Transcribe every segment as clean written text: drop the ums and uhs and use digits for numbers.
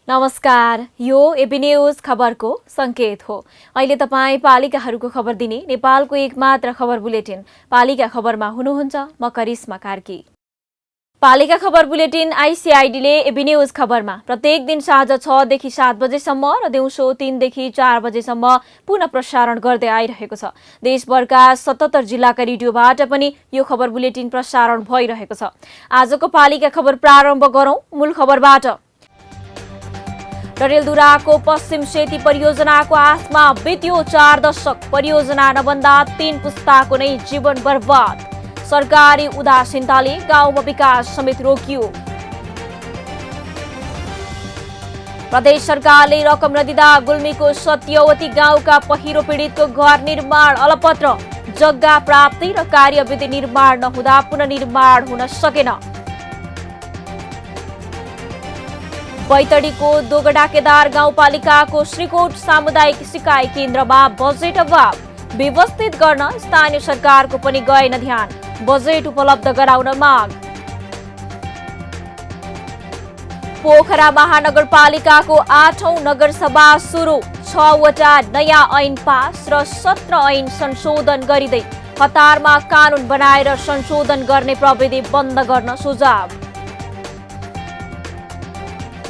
नमस्कार, यो AB news खबरको संकेत हो। अहिले तपाईँ पालिकाहरूको खबर दिने नेपालको एकमात्र खबर बुलेटिन पालिका खबरमा हुनुहुन्छ। म करिश्मा कार्की। पालिका खबर बुलेटिन आइसिआइडीले एबी न्यूज खबरमा प्रत्येक दिन साँझ 6 देखि 7 बजेसम्म र दिउँसो 3 देखि 4 बजेसम्म पुनः प्रसारण गर्दै आइरहेको छ। देशभरका 77 जिल्लाका रेडियोबाट पनि यो खबर बुलेटिन प्रसारण भइरहेको छ। आजको पालिका खबर प्रारम्भ गरौं मूल खबरबाट। डडेलधुराको पश्चिम सेती परियोजनाको आसमा बित्यो 4 दशक, परियोजना नबन्दा 3 पुस्ताको नै जीवन बर्बाद। सरकारी उदासीनताले गाउँमा विकास समेत रोकियो। प्रदेश सरकारले रकम नदिँदा गुल्मीको सत्यवती गाउँका पहिरो पीडितको घर निर्माण अलपत्र, जग्गा प्राप्ति र कार्यविधि निर्माण नहुँदा पुनर्निर्माण हुन सकेन। बैतडीको दोगडा केदार गाउँपालिकाको श्रीकोट सामुदायिक सिकाइ केन्द्रमा बजेट अभाव, व्यवस्थित गर्न स्थानीय सरकारको पनि गएन ध्यान, बजेट उपलब्ध गराउन माग। पोखरा महानगरपालिकाको 8औं नगरसभा सुरु, 6वटा नयाँ ऐन पास र 17 ऐन संशोधन गरिँदै, हतारमा कानून बनाएर संशोधन गर्ने प्रविधि बन्द गर्न सुझाव।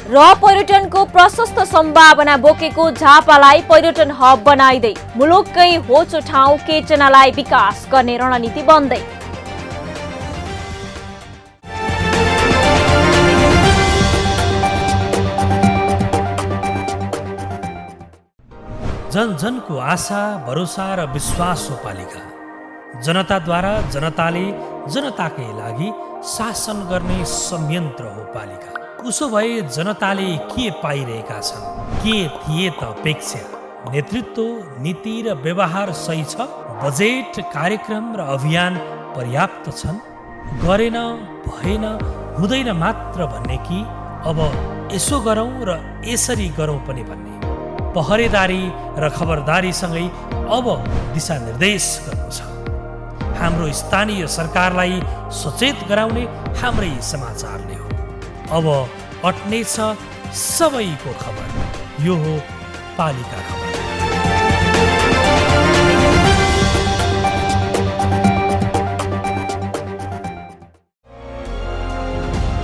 र पर्यटनको प्रशस्त सम्भावना बोकेको झापालाई पर्यटन हब बनाइदै मुलुककै होचो ठाउँ केचनालाई विकास गर्ने रणनीति बन्दै। जन जनको आशा, भरोसा र विश्वास हो पालिका। जनताद्वारा जनताले जनताकै लागि शासन गर्ने संयन्त्र हो पालिका। उसो भए जनताले के पाइरहेका छन्? के थिए त अपेक्षा? नेतृत्व, नीति र व्यवहार सही छ? बजेट, कार्यक्रम र अभियान पर्याप्त छन्? गरेन, भएन, हुँदैन मात्र भन्ने कि अब यसो गरौँ र यसरी गरौँ पनि भन्ने? पहरेदारी र खबरदारीसँगै अब दिशानिर्देश गर्नु छ। हाम्रो स्थानीय सरकारलाई सचेत गराउने हाम्रै समाचारले हो। अब अट्ने छ सबैको खबर। यो हो पालिका खबर।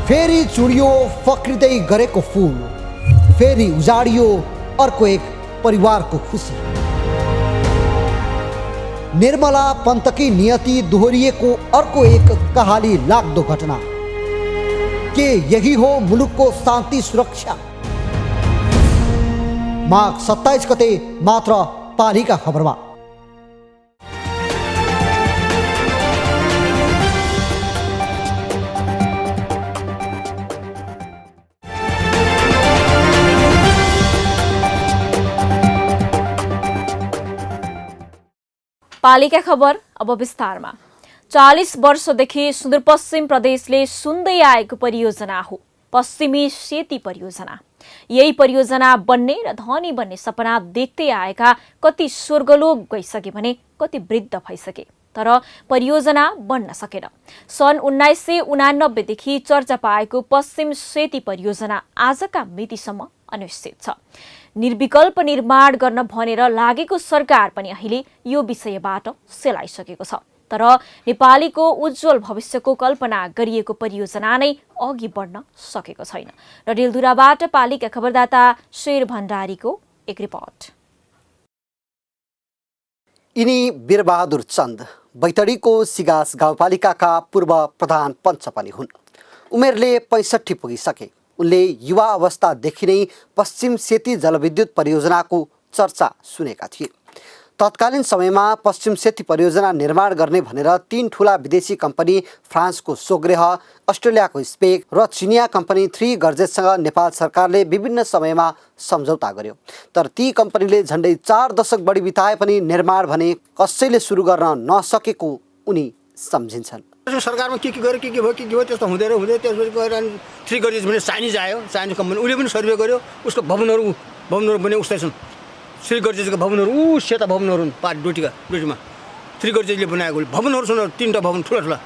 फेरि चुडियो फक्रिँदै गरेको फूल, फेरि उजाडियो अर्को एक परिवारको खुसी। निर्मला पन्तकी नियति दोहोरिएको अर्को एक कहाली लाग्दो घटना। के यही हो मुलुकको शान्ति सुरक्षा? माघ 27 गते मात्र पालिका खबरमा। पालिका खबर अब विस्तारमा। 40 वर्षदेखि सुदूरपश्चिम प्रदेशले सुन्दै आएको परियोजना हो पश्चिमी सेती परियोजना। यही परियोजना बन्ने र धनी बन्ने सपना देख्दै आएका कति स्वर्गलोक गइसके भने कति वृद्ध भइसके, तर परियोजना बन्न सकेन। सन् 1989 देखि चर्चा पाएको पश्चिम सेती परियोजना आजका मितिसम्म अनिश्चित छ। निर्विकल्प निर्माण गर्न भनेर लागेको सरकार पनि अहिले यो विषयबाट सेलाइसकेको छ, तर नेपालीको उज्जवल भविष्यको कल्पना गरिएको परियोजना नै अघि बढ्न सकेको छैन। डडेलधुराबाट पालिका खबरदाता शेर भण्डारीको एक रिपोर्ट। यिनी वीरबहादुर चन्द बैतडीको सिगास गाउँपालिकाका पूर्व प्रधान पञ्च पनि हुन्। उमेरले 65 पुगिसके। उनले युवा अवस्थादेखि नै पश्चिम सेती जलविद्युत परियोजनाको चर्चा सुनेका थिए। तत्कालीन समयमा पश्चिम सेती परियोजना निर्माण गर्ने भनेर 3 ठूला विदेशी कम्पनी फ्रान्सको सोग्रेह, अस्ट्रेलियाको स्पेक र चिनिया कम्पनी 3 गर्जेससँग नेपाल सरकारले विभिन्न समयमा सम्झौता गर्यो। तर ती कम्पनीले झन्डै 4 दशक बढी बिताए पनि निर्माण भने कसैले सुरु गर्न नसकेको उनी सम्झिन्छन्। सरकारमा के गर्यो के भयो त्यस्तो हुँदै त्यसपछि गएर 3 गर्जेस भने चाइनिज आयो, चाइनिज कम्पनी उसले पनि सर्वे गर्यो, उसको भवनहरू पनि उस्तै छन्। 3 गर्जेसको भवनहरू सेता भवनहरू डोटीमा 3 गर्जेसले बनाएको भवनहरू छन्, 3टा भवन ठुला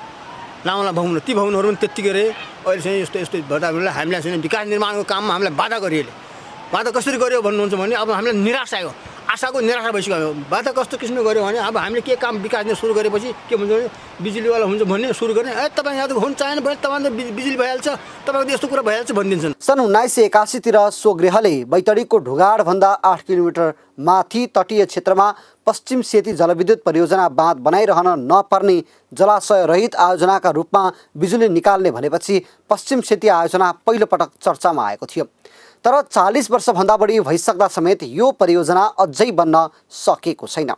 लामो भवन, ती भवनहरू पनि त्यत्तिकै रहे। अहिले चाहिँ यस्तो भन्दा हामीलाई चाहिँ विकास निर्माणको काममा हामीलाई बाधा गरियो। बाधा कसरी गर्यो भन्नुहुन्छ भने अब हामीलाई निराश आयो, आशाको निराशा भइसक्यो। बाधा कस्तो किसिमले गर्यो भने अब हामीले के काम विकास गर्न सुरु गरेपछि के भन्छ भने बिजुलीवाला हुन्छ भन्ने सुरु गर्ने, तपाईँ यहाँ त हुन चाहेन भने तपाईँ त बिजुली भइहाल्छ, तपाईँको यस्तो कुरा भइहाल्छ भनिदिन्छन्। सन् 1981 तिर सोग्रेहले बैतडीको ढुगाडभन्दा 8 किलोमिटर माथि तटीय क्षेत्रमा पश्चिम सेती जलविद्युत परियोजना बाँध बनाइरहन नपर्ने जलाशय रहित आयोजनाका रूपमा बिजुली निकाल्ने भनेपछि पश्चिम सेती आयोजना पहिलोपटक चर्चामा आएको थियो। तर 40 वर्षभन्दा बढी भइसक्दा समेत यो परियोजना अझै बन्न सकेको छैन।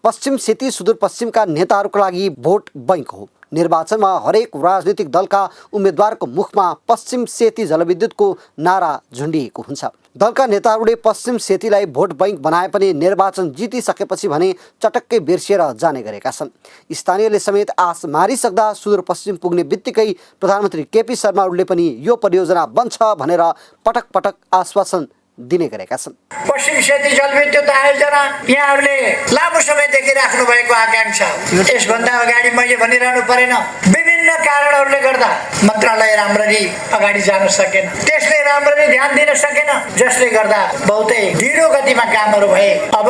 पश्चिम सेती सुदूरपश्चिमका नेताहरूका लागि भोट बैंक हो। निर्वाचनमा हरेक राजनीतिक दलका उम्मेदवारको मुखमा पश्चिम सेती जलविद्युतको नारा झुन्डिएको हुन्छ। दलका नेताहरूले पश्चिम सेतीलाई भोट बैंक बनाए पनि निर्वाचन जितिसकेपछि भने चटक्कै बिर्सिएर जाने गरेका छन्। स्थानीयले समेत आश मारिसक्दा सुदूरपश्चिम पुग्ने बित्तिकै प्रधानमन्त्री केपी शर्मा ओलीले पनि यो परियोजना बन्छ भनेर पटक पटक आश्वासन दिने गरेका छन्। पश्चिम सेती जलविद्युत आयोजना यहाँहरूले लामो समयदेखि राख्नु भएको आकांक्षा, यसभन्दा अगाडि मैले भनिरहनु परेन, विभिन्न कारणहरूले गर्दा मन्त्रालय राम्ररी अगाडि जान सकेन, त्यसले राम्ररी ध्यान दिन सकेन, जसले गर्दा बहुतै ढिलो गतिमा कामहरू भए। अब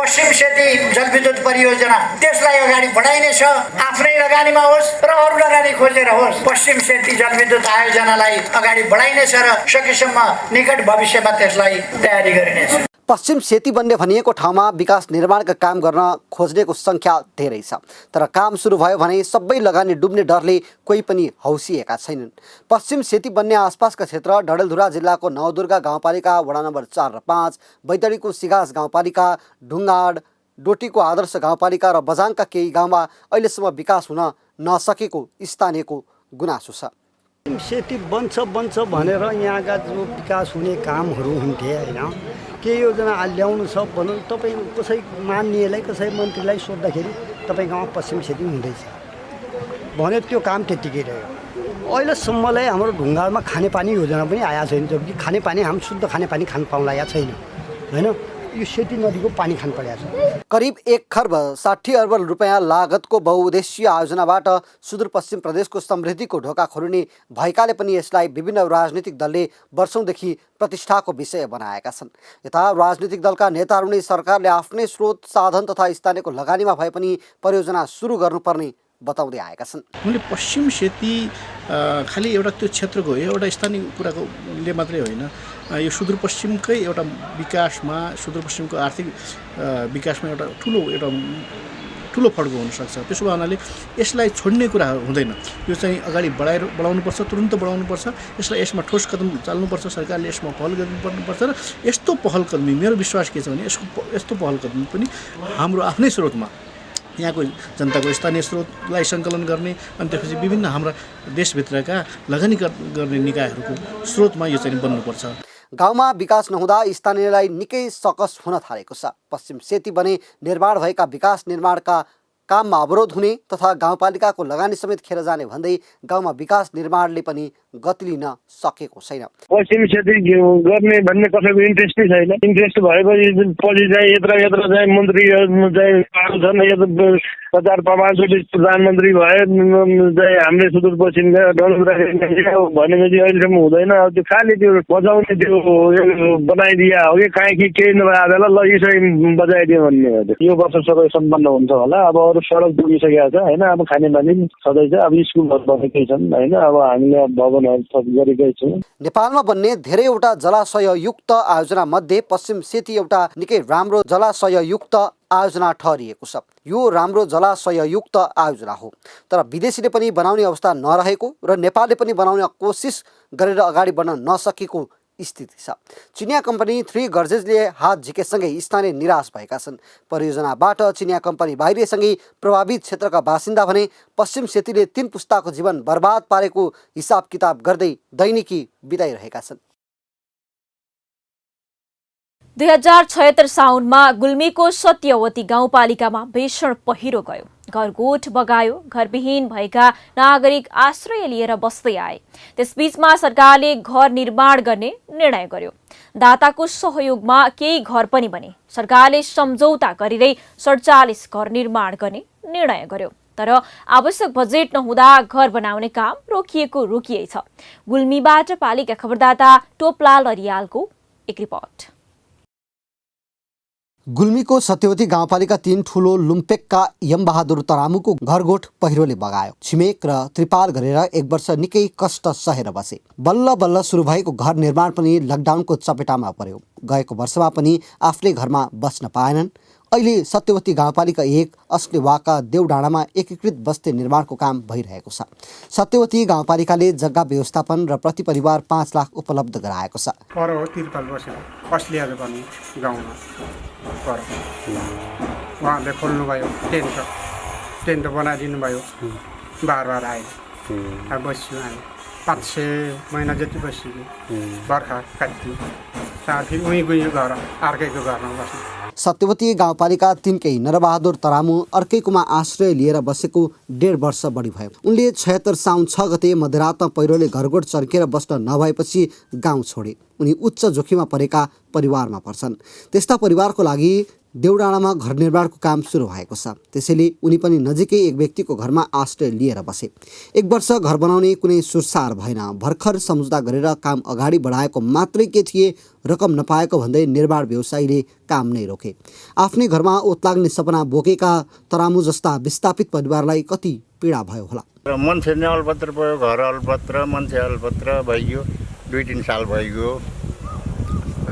पश्चिम सेती जलविद्युत परियोजना त्यसलाई अगाडि बढाइनेछ, आफ्नै लगानीमा होस् र अरू लगानी खोजेर होस्, पश्चिम सेती जलविद्युत आयोजनालाई अगाडि बढाइनेछ र सकेसम्म निकट भविष्यमा त्यसलाई तयारी गरिनेछ। पश्चिम सेती बन्ने भनिएको ठाउँमा विकास निर्माणका काम गर्न खोज्नेको सङ्ख्या धेरै छ। तर काम सुरु भयो भने सबै लगानी डुब्ने डरले कोही पनि हौसिएका छैनन्। पश्चिम सेती बन्ने आसपासका क्षेत्र डडेलधुरा जिल्लाको नवदुर्गा गाउँपालिका वडा नम्बर 4 र 5, बैतडीको सिगास गाउँपालिका, ढुङ्गाड, डोटीको आदर्श गाउँपालिका र बझाङका केही गाउँमा अहिलेसम्म विकास हुन नसकेको स्थानीयको गुनासो छ। सेती बन्छ भनेर यहाँका जो विकास हुने कामहरू हुन्थे होइन, के योजना ल्याउनु छ भन्नु, तपाईँ कसै माननीयलाई कसै मन्त्रीलाई सोद्धाखेरि तपाईँ गाउँ पश्चिम सेती हुँदैछ भने त्यो काम त्यत्तिकै रह्यो। अहिलेसम्मलाई हाम्रो ढुङ्गाडमा खानेपानी योजना पनि आएको छैन, जबकि खानेपानी हामी शुद्ध खानेपानी खान पाउँला या छैन होइन, यो सेती नदीको पानी खान परेको छ। करिब 1 खर्ब 60 अर्ब रुपैयाँ लागतको बहुउद्देश्यीय आयोजनाबाट सुदूरपश्चिम प्रदेशको समृद्धिको ढोका खोलिने भएकाले पनि यसलाई विभिन्न राजनीतिक दलले वर्षौँदेखि प्रतिष्ठाको विषय बनाएका छन्। यता राजनीतिक दलका नेताहरू नै सरकारले आफ्नै स्रोत, साधन तथा स्थानीयको लगानीमा भए पनि परियोजना सुरु गर्नुपर्ने बताउँदै आएका छन्। उनले पश्चिम सेती खालि एउटा त्यो क्षेत्रको एउटा स्थानीय कुराको ले मात्रै होइन, यो सुदूरपश्चिमकै एउटा विकासमा, सुदूरपश्चिमको आर्थिक विकासमा एउटा ठुलो फड्को हुनसक्छ। त्यसो भए हुनाले यसलाई छोड्ने कुरा हुँदैन, यो चाहिँ अगाडि बढाउनुपर्छ, तुरुन्त बढाउनुपर्छ, यसमा ठोस कदम चाल्नुपर्छ, सरकारले यसमा पहल गर्नुपर्छ। र यस्तो पहल कदमी मेरो विश्वास के छ भने यस्तो पहल कदमी पनि हाम्रो आफ्नै स्रोतमा यहाँको जनताको स्थानीय स्रोतलाई सङ्कलन गर्ने अनि त्यसपछि विभिन्न हाम्रा देशभित्रका लगानी गर्ने निकायहरूको स्रोतमा यो चाहिँ बन्नुपर्छ। गाउँमा विकास नहुँदा स्थानीयलाई निकै सकस हुन थालेको छ। पश्चिम सेती बने निर्माण भएका विकास निर्माणका काममा अवरोध हुने तथा गाउँपालिकाको लगानी समेत खेर जाने भन्दै गाउँमा विकास निर्माणले पनि गति लिन सकेको छैन। पश्चिम सेती गर्ने भन्ने कसैको इन्ट्रेस्टै छैन। इन्ट्रेस्ट भएपछि पछि चाहिँ यत्र चाहिँ मन्त्री चाहिँ छन्, सरकार प्रमाणचोटि प्रधानमन्त्री भए चाहिँ हामीले सुदूरपश्चिमका भनेपछि अहिलेसम्म हुँदैन। अब त्यो खालि त्यो बचाउने त्यो बनाइदिया हो कि कहीँ कि केही नभए बेला ल यो चाहिँ बचाइदियो भन्ने हो। यो वर्ष सबै सम्पन्न हुन्छ होला। अब अरू सडक पुगिसकेको छ होइन, अब खानेपानी छँदैछ, अब स्कुलहरू बनेकै छन् होइन, अब हामीले भवनहरू गरेकै छौँ। नेपालमा बन्ने धेरैवटा जलाशययुक्त आयोजना मध्ये पश्चिम सेती एउटा निकै राम्रो जलाशययुक्त आयोजना ठहरिएको छ। यो राम्रो जलाशययुक्त आयोजना हो, तर विदेशीले पनि बनाउने अवस्था नरहेको र नेपालले पनि बनाउने कोसिस गरेर अगाडि बढ्न नसकेको स्थिति छ। चिनिया कम्पनी थ्री गर्जेसले हात झिकेसँगै स्थानीय निराश भएका छन्। परियोजनाबाट चिनिया कम्पनी बाहिरिएसँगै प्रभावित क्षेत्रका बासिन्दा भने पश्चिम सेतीले 3 पुस्ताको जीवन बर्बाद पारेको हिसाब किताब गर्दै दैनिकी बिताइरहेका छन्। 2076 साउनमा गुल्मीको सत्यवती गाउँपालिकामा भीषण पहिरो गयो। घरगोठ बगायो। घरविहीन भएका नागरिक आश्रय लिएर बस्दै आए। त्यसबीचमा सरकारले घर निर्माण गर्ने निर्णय गर्यो। दाताको सहयोगमा केही घर पनि बने। सरकारले सम्झौता गरेरै 47 घर निर्माण गर्ने निर्णय गर्यो। तर आवश्यक बजेट नहुँदा घर बनाउने काम रोकियै छ। गुल्मीबाट पालिका खबरदाता टोपलाल रियालको एक रिपोर्ट। गुल्मीको सत्यवती गाउँपालिका 3 ठुलो लुम्पेकका यमबहादुर तरामुको घरगोठ पहिरोले बगायो। छिमेक र त्रिपाल गरेर 1 वर्ष निकै कष्ट सहेर बसे। बल्ल बल्ल सुरु भएको घर निर्माण पनि लकडाउनको चपेटामा पर्यो। गएको वर्षमा पनि आफ्नै घरमा बस्न पाएनन्। अहिले सत्यवती गाउँपालिका 1 अस्लेवाका देउडाँडामा एकीकृत बस्ती निर्माणको काम भइरहेको छ। सत्यवती गाउँपालिकाले जग्गा व्यवस्थापन र प्रति परिवार 5 लाख उपलब्ध गराएको छ। पर हो तिरपाल बसेको अस्लिया पनि गाउँमा पर उहाँहरूले खोल्नुभयो टेन्ट बनाइदिनु भयो। बार आयो। अब बस्यौँ हामी 5-6 महिना जति बस्यौँ। बर्खा काट्यौँ। साथी उहीँ गयो घर अर्कैको घरमा बस्नु। सत्यवती गाउँपालिका 3 कै नरबहादुर तरामु अर्कैकोमा आश्रय लिएर बसेको 1.5 वर्ष बढी भयो। उनले 76 साउन 6 गते मध्यरातमा पहिरोले घरगोठ चर्केर बस्न नभएपछि गाउँ छोडे। उनी उच्च जोखिममा परेका परिवारमा पर्छन्। त्यस्ता परिवारको लागि देउडाँडामा घर निर्माणको काम सुरु भएको छ। त्यसैले उनी पनि नजिकै एक व्यक्तिको घरमा आश्रय लिएर बसे। 1 वर्ष घर बनाउने कुनै सुरसार भएन। भर्खर सम्झौता गरेर काम अगाडि बढाएको मात्रै के थिए, रकम नपाएको भन्दै निर्माण व्यवसायीले काम नै रोके। आफ्नै घरमा ओत्लाग्ने सपना बोकेका तरामु जस्ता विस्थापित परिवारलाई कति पीडा भयो होला। मान्छे नै अलपत्र भयो। घर अलपत्र, मान्छे अलपत्र भइगयो। 2-3 साल भइगयो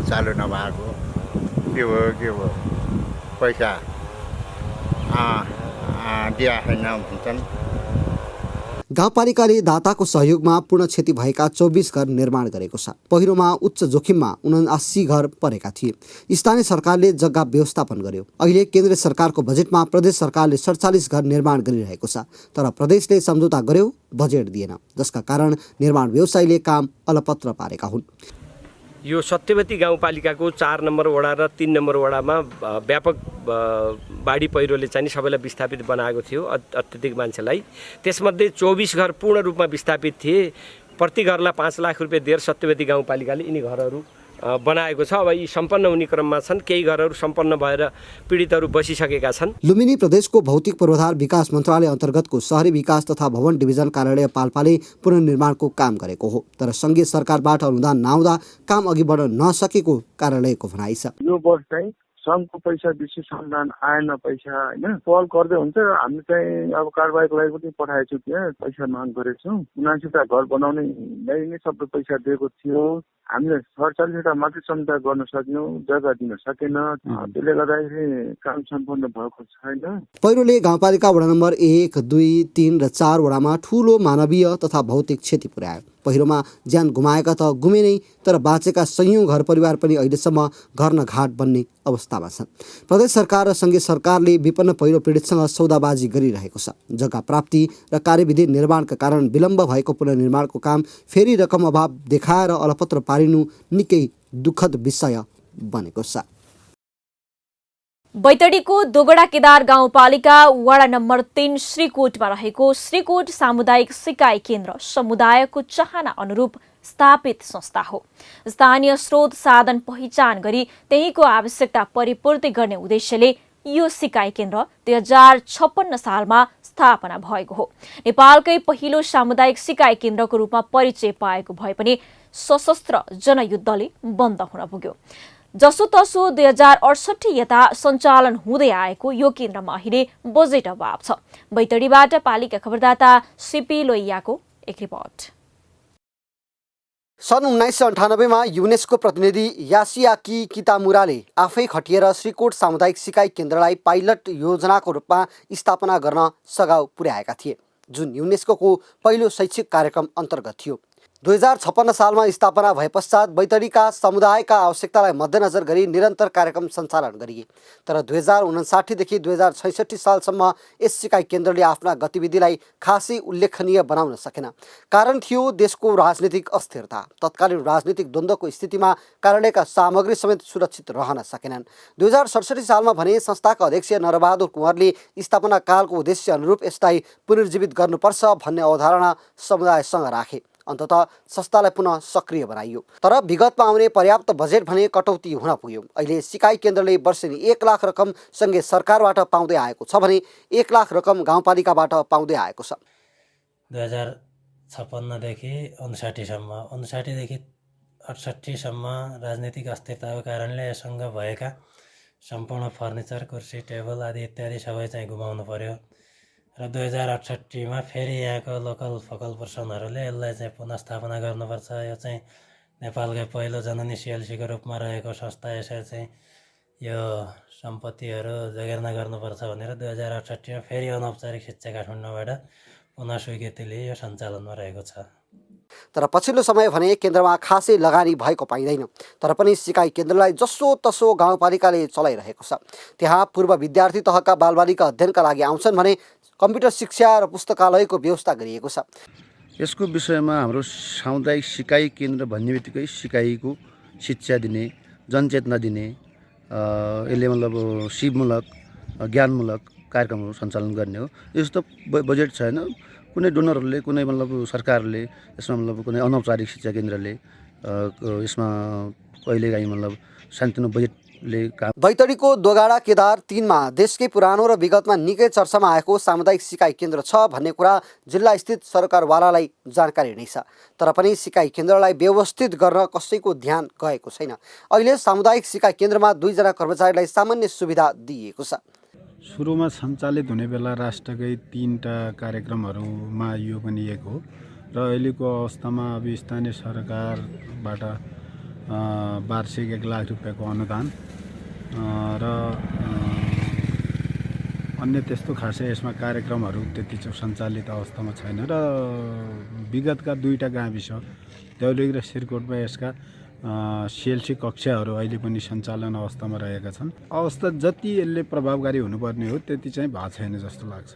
चालु नभएको। के भयो पैसा दिया छैन भन्छन्। गाउँपालिकाले दाताको सहयोगमा पूर्ण क्षति भएका 24 घर निर्माण गरेको छ। पहिरोमा उच्च जोखिममा 79 घर परेका थिए। स्थानीय सरकारले जग्गा व्यवस्थापन गर्यो। अहिले केन्द्र सरकारको बजेटमा प्रदेश सरकारले 47 घर निर्माण गरिरहेको छ। तर प्रदेशले सम्झौता गर्यो, बजेट दिएन, जसका कारण निर्माण व्यवसायीले काम अलपत्र पारेका हुन्। यो सत्यवती गाउँपालिकाको 4 नम्बर वडा र 3 नम्बर वडामा व्यापक बाढी पहिरोले चाहिँ सबैलाई विस्थापित बनाएको थियो। अत्यधिक मान्छेलाई। त्यसमध्ये 24 घर पूर्ण रूपमा विस्थापित थिए। प्रति घरलाई 5 लाख रुपियाँ दिएर सत्यवती गाउँपालिकाले यिनी घरहरू बनाएको छ। अब यी सम्पन्न हुने क्रममा छन्। केही घरहरू सम्पन्न भएर पीडितहरू बसिसकेका छन्। लुम्बिनी प्रदेशको भौतिक पूर्वाधार विकास मन्त्रालय अन्तर्गतको शहरी विकास तथा भवन डिभिजन कार्यालय पाल्पाले पुनर्निर्माणको काम गरेको हो। तर सङ्घीय सरकारबाट अनुदान नआउँदा काम अघि बढ्न नसकेको कार्यालयको भनाइ छ। यो वर्ष चाहिँ सङ्घको पैसा विशेष अनुदान आएन। पैसा होइन पहल गर्दै हुन्छ। हामी चाहिँ अब कारबाहीको लागि पनि पठाएको छु। त्यहाँ पैसा माग गरेको छौँ। 79 घर बनाउने नै सबै पैसा दिएको थियो। हामीले 47 मात्रै सम्झौता गर्न सक्यौँ। जग्गा दिन सकेन। त्यसले गर्दाखेरि काम सम्पन्न भएको छैन। पहिरोले गाउँपालिका वडा नम्बर 1, 2, 3 र 4 वडामा ठूलो मानवीय तथा भौतिक क्षति पुर्यायो। पहिरोमा ज्यान गुमाएका त गुमे नै, तर बाँचेका सयौं घर परिवार पनि अहिलेसम्म घर न घाट बन्ने अवस्थामा छन्। प्रदेश सरकार र सङ्घीय सरकारले विपन्न पहिरो पीडितसँग सौदाबाजी गरिरहेको छ। जग्गा प्राप्ति र कार्यविधि निर्माणका कारण विलम्ब भएको पुनर्निर्माणको काम फेरि रकम अभाव देखाएर अलपत्र पारिनु निकै दुःखद विषय बनेको छ। बैतडीको दोगडा केदार गाउँपालिका वडा नम्बर 3 श्रीकोटमा रहेको श्रीकोट सामुदायिक सिकाइ केन्द्र समुदायको चाहना अनुरूप स्थापित संस्था हो। स्थानीय स्रोत साधन पहिचान गरी त्यहीको आवश्यकता परिपूर्ति गर्ने उद्देश्यले यो सिकाइ केन्द्र 2056 सालमा स्थापना भएको हो। नेपालकै पहिलो सामुदायिक सिकाइ केन्द्रको रूपमा परिचय पाएको भए पनि सशस्त्र जनयुद्धले बन्द हुन पुग्यो। जसोतसो 2068 यता सञ्चालन हुँदै आएको यो केन्द्रमा अहिले बजेट अभाव छ। बैतडीबाट पालिका खबरदाता सिपी लोइयाको एक रिपोर्ट। सन् 1998 युनेस्को प्रतिनिधि यासियाकी कितामुराले आफै खटिएर श्रीकोट सामुदायिक सिकाइ केन्द्रलाई पाइलट योजनाको रूपमा स्थापना गर्न सघाउ पुर्याएका थिए, जुन युनेस्को पहिलो शैक्षिक कार्यक्रम अन्तर्गत थियो। 2056 सालमा स्थापना भए पश्चात बैतडीका समुदायका आवश्यकतालाई मध्यनजर गरी निरन्तर कार्यक्रम सञ्चालन गरिए। तर 2059 देखि 2066 सालसम्म यस सिकाइ केन्द्रले आफ्ना गतिविधिलाई खासै उल्लेखनीय बनाउन सकेन। कारण थियो देशको राजनीतिक अस्थिरता। तत्कालीन राजनीतिक द्वन्द्वको स्थितिमा कार्यालयका सामग्री समेत सुरक्षित रहन सकेनन्। 2067 सालमा भने संस्थाका अध्यक्ष नरबहादुर कुँवरले स्थापना कालको उद्देश्य अनुरूप यसलाई पुनर्जीवित गर्नुपर्छ भन्ने अवधारणा समुदायसँग राखे। अन्ततः संस्थालाई पुनः सक्रिय बनाइयो। तर विगतमा आउने पर्याप्त बजेट भने कटौती हुन पुग्यो। अहिले सिकाइ केन्द्रले वर्षेनी 1 लाख रकम सङ्घीय सरकारबाट पाउँदै आएको छ भने 1 लाख रकम गाउँपालिकाबाट पाउँदै आएको छ। 2056 देखि 59 सम्म 59 देखि 68 सम्म राजनीतिक अस्थिरताको कारणले यससँग भएका सम्पूर्ण फर्निचर, कुर्सी, टेबल आदि इत्यादि सबै चाहिँ गुमाउनु पर्यो र 2068 मा फेरि यहाँको लोकल फोकल पर्सनहरूले यसलाई चाहिँ पुनर्स्थापना गर्नुपर्छ। यो चाहिँ नेपालकै पहिलो जननी सिएलसीको रूपमा रहेको संस्था, यसरी चाहिँ यो सम्पत्तिहरू जगेर्ना गर्नुपर्छ भनेर 2068 मा फेरि अनौपचारिक शिक्षा काठमाडौँबाट पुनः स्वीकृति लिए यो सञ्चालनमा रहेको छ। तर पछिल्लो समय भने केन्द्रमा खासै लगानी भएको पाइँदैन। तर पनि सिकाइ केन्द्रलाई जसो तसो गाउँपालिकाले चलाइरहेको छ। त्यहाँ पूर्व विद्यार्थी तहका बालबालिका अध्ययनका लागि आउँछन् भने कम्प्युटर शिक्षा र पुस्तकालयको व्यवस्था गरिएको छ। यसको विषयमा हाम्रो सामुदायिक सिकाइ केन्द्र भन्ने बित्तिकै सिकाइको शिक्षा दिने, जनचेतना दिने, यसले मतलब सिपमूलक ज्ञानमूलक कार्यक्रमहरू सञ्चालन गर्ने हो। यस्तो बजेट छैन। कुनै डोनरहरूले, कुनै मतलब सरकारले यसमा मतलब कुनै अनौपचारिक शिक्षा केन्द्रले यसमा कहिलेकाहीँ मतलब सानोतिनो बजेटले काम। बैतडीको दोगाडा केदार 3 मा देशकै पुरानो र विगतमा निकै चर्चामा आएको सामुदायिक सिकाइ केन्द्र छ भन्ने कुरा जिल्ला स्थित सरकारवालालाई जानकारी नै छ। तर पनि सिकाइ केन्द्रलाई व्यवस्थित गर्न कसैको ध्यान गएको छैन। अहिले सामुदायिक सिकाइ केन्द्रमा 2 जना कर्मचारीलाई सामान्य सुविधा दिइएको छ। सुरुमा सञ्चालित हुने बेला राष्ट्रकै 3टा कार्यक्रमहरूमा यो पनि एक हो र अहिलेको अवस्थामा अब स्थानीय सरकारबाट वार्षिक 1 लाख रुपियाँको अनुदान र अन्य त्यस्तो खासै यसमा कार्यक्रमहरू त्यति सञ्चालित अवस्थामा छैन र विगतका 2टा गाविस देउलिक र सिरकोटमा यसका सिएलसी कक्षाहरू अहिले पनि सञ्चालन अवस्थामा रहेका छन्। अवस्था जति यसले प्रभावकारी हुनुपर्ने हो त्यति चाहिँ भएको छैन जस्तो लाग्छ।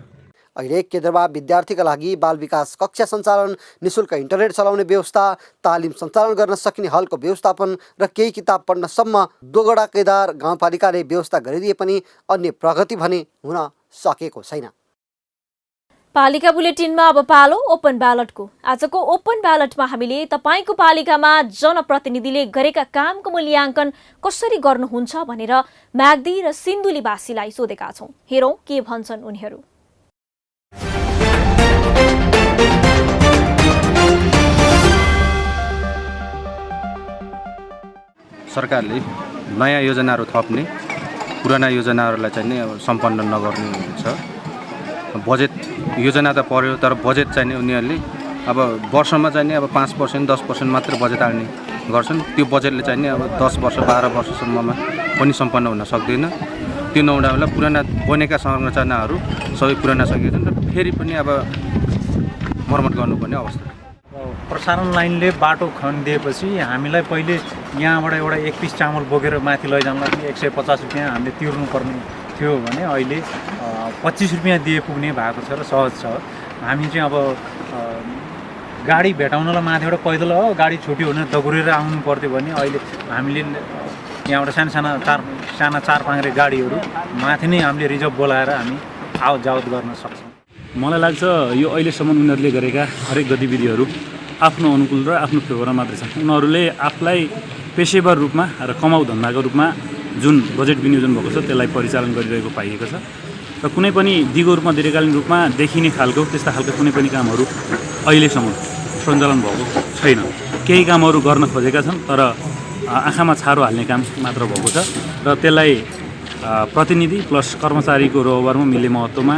अहिले केन्द्रमा विद्यार्थीका लागि बाल विकास कक्षा सञ्चालन, निशुल्क इन्टरनेट चलाउने व्यवस्था, तालिम सञ्चालन गर्न सकिने हलको व्यवस्थापन र केही किताब पढ्नसम्म दोगडा केदार गाउँपालिकाले व्यवस्था गरिदिए पनि अन्य प्रगति भने हुन सकेको छैन। पालिका बुलेटिनमा अब पालो ओपन ब्यालटको। आजको ओपन ब्यालटमा हामीले तपाईको पालिकामा जनप्रतिनिधिले गरेका कामको मूल्याङ्कन कसरी गर्नुहुन्छ भनेर म्याग्दी र सिन्धुलीवासीलाई सोधेका छौं। हेरौं के भन्छन् उनीहरू। सरकारले नयाँ योजनाहरू थप्ने, पुराना योजनाहरूलाई चाहिँ नि सम्पन्न नगर्ने हुन्छ। बजेट योजना त पर्यो तर बजेट चाहिँ उनीहरूले अब वर्षमा चाहिँ अब 5% 10% मात्र बजेट हाल्ने गर्छन्। त्यो बजेटले चाहिँ नि अब 10 वर्ष 12 वर्षसम्ममा पनि सम्पन्न हुन सक्दैन। त्यो नहुँदा पुराना बनेका संरचनाहरू सबै पुराना सकिएको छन् र फेरि पनि अब मर्मत गर्नुपर्ने अवस्था। प्रसारण लाइनले बाटो खनिदिएपछि हामीलाई पहिले यहाँबाट एउटा 1 पिस चामल बोकेर माथि लैजानलाई 150 रुपियाँ हामीले तिर्नुपर्ने थियो भने अहिले 25 रुपियाँ दिए पुग्ने भएको छ र सहज छ। हामी चाहिँ अब गाडी भेटाउनलाई माथिबाट पैदल हो गाडी छुट्यो भने दगुरेर आउनु पर्थ्यो भने अहिले हामीले यहाँबाट साना चार पाङ्ग्रे गाडीहरू माथि नै हामीले रिजर्भ बोलाएर हामी आवत जावत गर्न सक्छौँ। मलाई लाग्छ यो अहिलेसम्म उनीहरूले गरेका हरेक गतिविधिहरू आफ्नो अनुकूल र आफ्नो फेभरमा मात्रै छन्। उनीहरूले आफूलाई पेशेवर रूपमा र कमाउ धन्दाको रूपमा जुन बजेट विनियोजन भएको छ त्यसलाई परिचालन गरिरहेको पाइएको छ र कुनै पनि दिगो रूपमा दीर्घकालीन रूपमा देखिने खालको त्यस्ता खालका कुनै पनि कामहरू अहिलेसम्म सञ्चालन भएको छैन। केही कामहरू गर्न खोजेका छन् तर आँखामा छारो हाल्ने काम मात्र भएको छ र त्यसलाई प्रतिनिधि प्लस कर्मचारीको रोहबरमा मिल्ने महत्त्वमा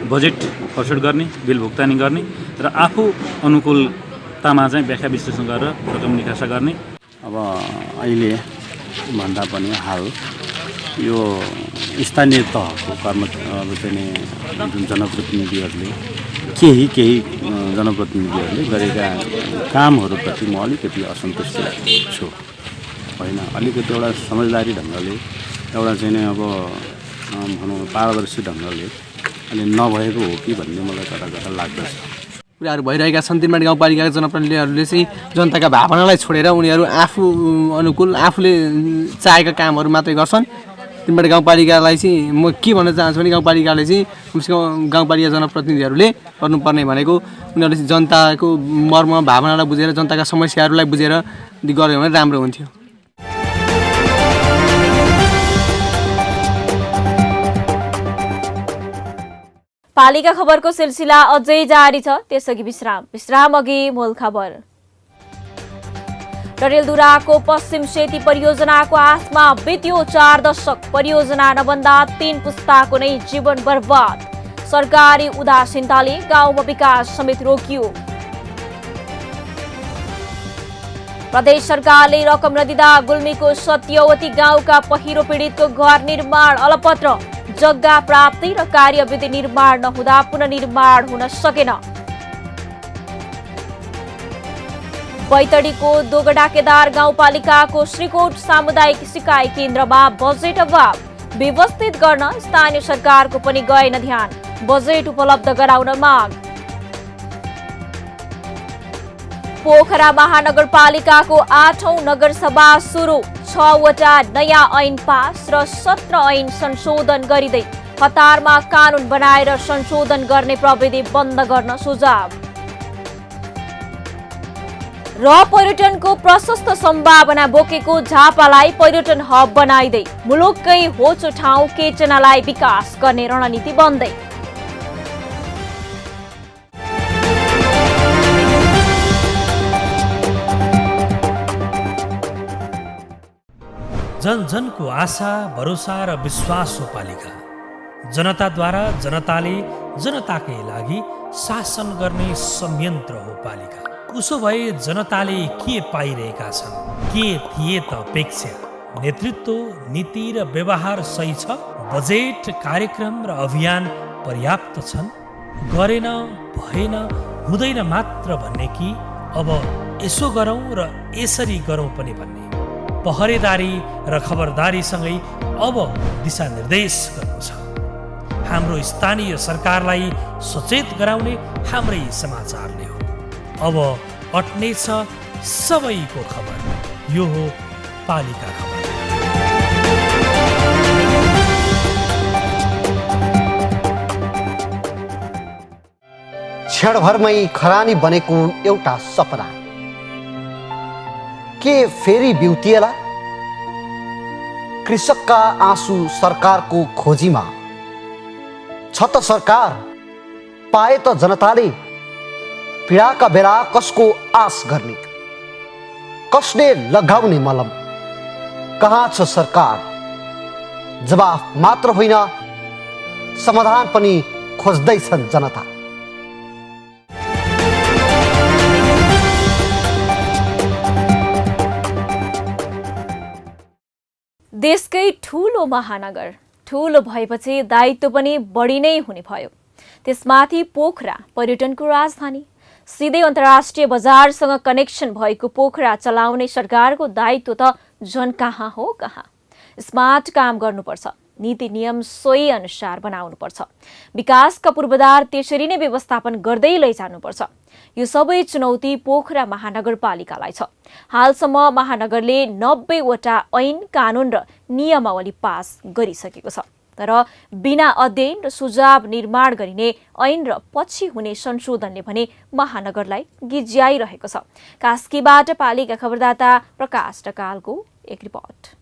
बजेट खर्च गर्ने, बिल भुक्तानी गर्ने र आफू अनुकूलतामा चाहिँ व्याख्या विश्लेषण गरेर रकम निकासा गर्ने। अब अहिले भन्दा पनि हाल यो स्थानीय तहको जुन जनप्रतिनिधिहरूले केही जनप्रतिनिधिहरूले गरेका कामहरूप्रति म अलिकति असन्तुष्ट छु होइन। अलिकति एउटा समझदारी ढङ्गले एउटा चाहिँ नै अब भनौँ पारदर्शी ढङ्गले अलि नभएको हो कि भन्ने मलाई कता कता लाग्दछ। कुराहरू भइरहेका छन्। तिनबाट गाउँपालिकाका जनप्रतिनिधिहरूले चाहिँ जनताका भावनालाई छोडेर उनीहरू आफू अनुकूल आफूले चाहेका कामहरू मात्रै गर्छन्। तिनबाट गाउँपालिकालाई चाहिँ म के भन्न चाहन्छु भने गाउँपालिकाले चाहिँ कमसेकम गाउँपालिका जनप्रतिनिधिहरूले गर्नुपर्ने भनेको उनीहरूले चाहिँ जनताको मर्म भावनालाई बुझेर जनताका समस्याहरूलाई बुझेर गऱ्यो भने राम्रो हुन्थ्यो। पालिका खबरको सिलसिला अझै जारी छ, त्यसअघि विश्राम अघि मूल खबर। डडेलधुराको पश्चिम सेती परियोजनाको आसमा बित्यो 4 दशक, परियोजना नबन्दा 3 पुस्ताको नै जीवन बर्बाद। सरकारी उदासीनताले गाउँमा विकास समेत रोकियो। प्रदेश सरकारले रकम नदिँदा गुल्मीको सत्यवती गाउँका पहिरो पीडितको घर निर्माण अलपत्र, जग्गा प्राप्ति र कार्यविधि निर्माण नहुँदा पुनर्निर्माण हुन सकेन। बैतडीको दोगडा केदार गाउँपालिकाको श्रीकोट सामुदायिक सिकाइ केन्द्रमा बजेट अभाव, व्यवस्थित गर्न स्थानीय सरकारको पनि गएन ध्यान, बजेट उपलब्ध गराउन माग। पोखरा महानगरपालिकाको 8औं नगरसभा सुरु, 6वटा नयाँ ऐन पास र 17 ऐन संशोधन गरिँदै, कतारमा कानून बनाएर संशोधन गर्ने प्रविधि बन्द गर्न सुझाव। र पर्यटनको प्रशस्त सम्भावना बोकेको झापालाई पर्यटन हब बनाइदै, मुलुककै होचो ठाउँ केचनालाई विकास गर्ने रणनीति बन्दै। जन जनको आशा भरोसा र विश्वास हो पालिका। जनताद्वारा जनताले जनताकै लागि शासन गर्ने संयन्त्र हो पालिका। उसो भए जनताले के पाइरहेका छन्, के थिए त अपेक्षा? नेतृत्व, नीति र व्यवहार सही छ? बजेट, कार्यक्रम र अभियान पर्याप्त छन्? गरेन, भएन, हुँदैन मात्र भन्ने कि अब यसो गरौँ र यसरी गरौँ पनि भन्ने? पहरेदारी र खबरदारीसँगै अब दिशानिर्देश गर्नु छ। हाम्रो स्थानीय सरकारलाई सचेत गराउने हाम्रै समाचारले हो। अब अट्ने छ सबैको खबर। यो हो पालिका खबर। क्षणभरमै खरानी बनेको एउटा सपना के फेरि बिउतिएला? कृषकका आँसु सरकारको खोजीमा छ त सरकार, पाए त जनताले। पीडाका बेला कसको आश गर्ने, कसले लगाउने मलम? कहाँ छ सरकार? जवाफ मात्र होइन, समाधान पनि खोज्दैछन् जनता। देशकै ठूलो महानगर, ठूलो भएपछि दायित्व पनि बढी नै हुने भयो। त्यसमाथि पोखरा पर्यटनको राजधानी, सिधै अन्तर्राष्ट्रिय बजारसँग कनेक्सन भएको पोखरा चलाउने सरकारको दायित्व त झन् कहाँ हो कहाँ। स्मार्ट काम गर्नुपर्छ, नीति नियम सोही अनुसार बनाउनुपर्छ, विकासका पूर्वाधार त्यसरी नै व्यवस्थापन गर्दै लैजानुपर्छ। यो सबै चुनौती पोखरा महानगरपालिकालाई छ। हालसम्म महानगरले 90वटा ऐन, कानून र नियमावली पास गरिसकेको छ। तर बिना अध्ययन र सुझाव निर्माण गरिने ऐन र पछि हुने संशोधनले भने महानगरलाई गिज्याइरहेको छ। कास्कीबाट पालिका खबरदाता प्रकाश ढकालको एक रिपोर्ट।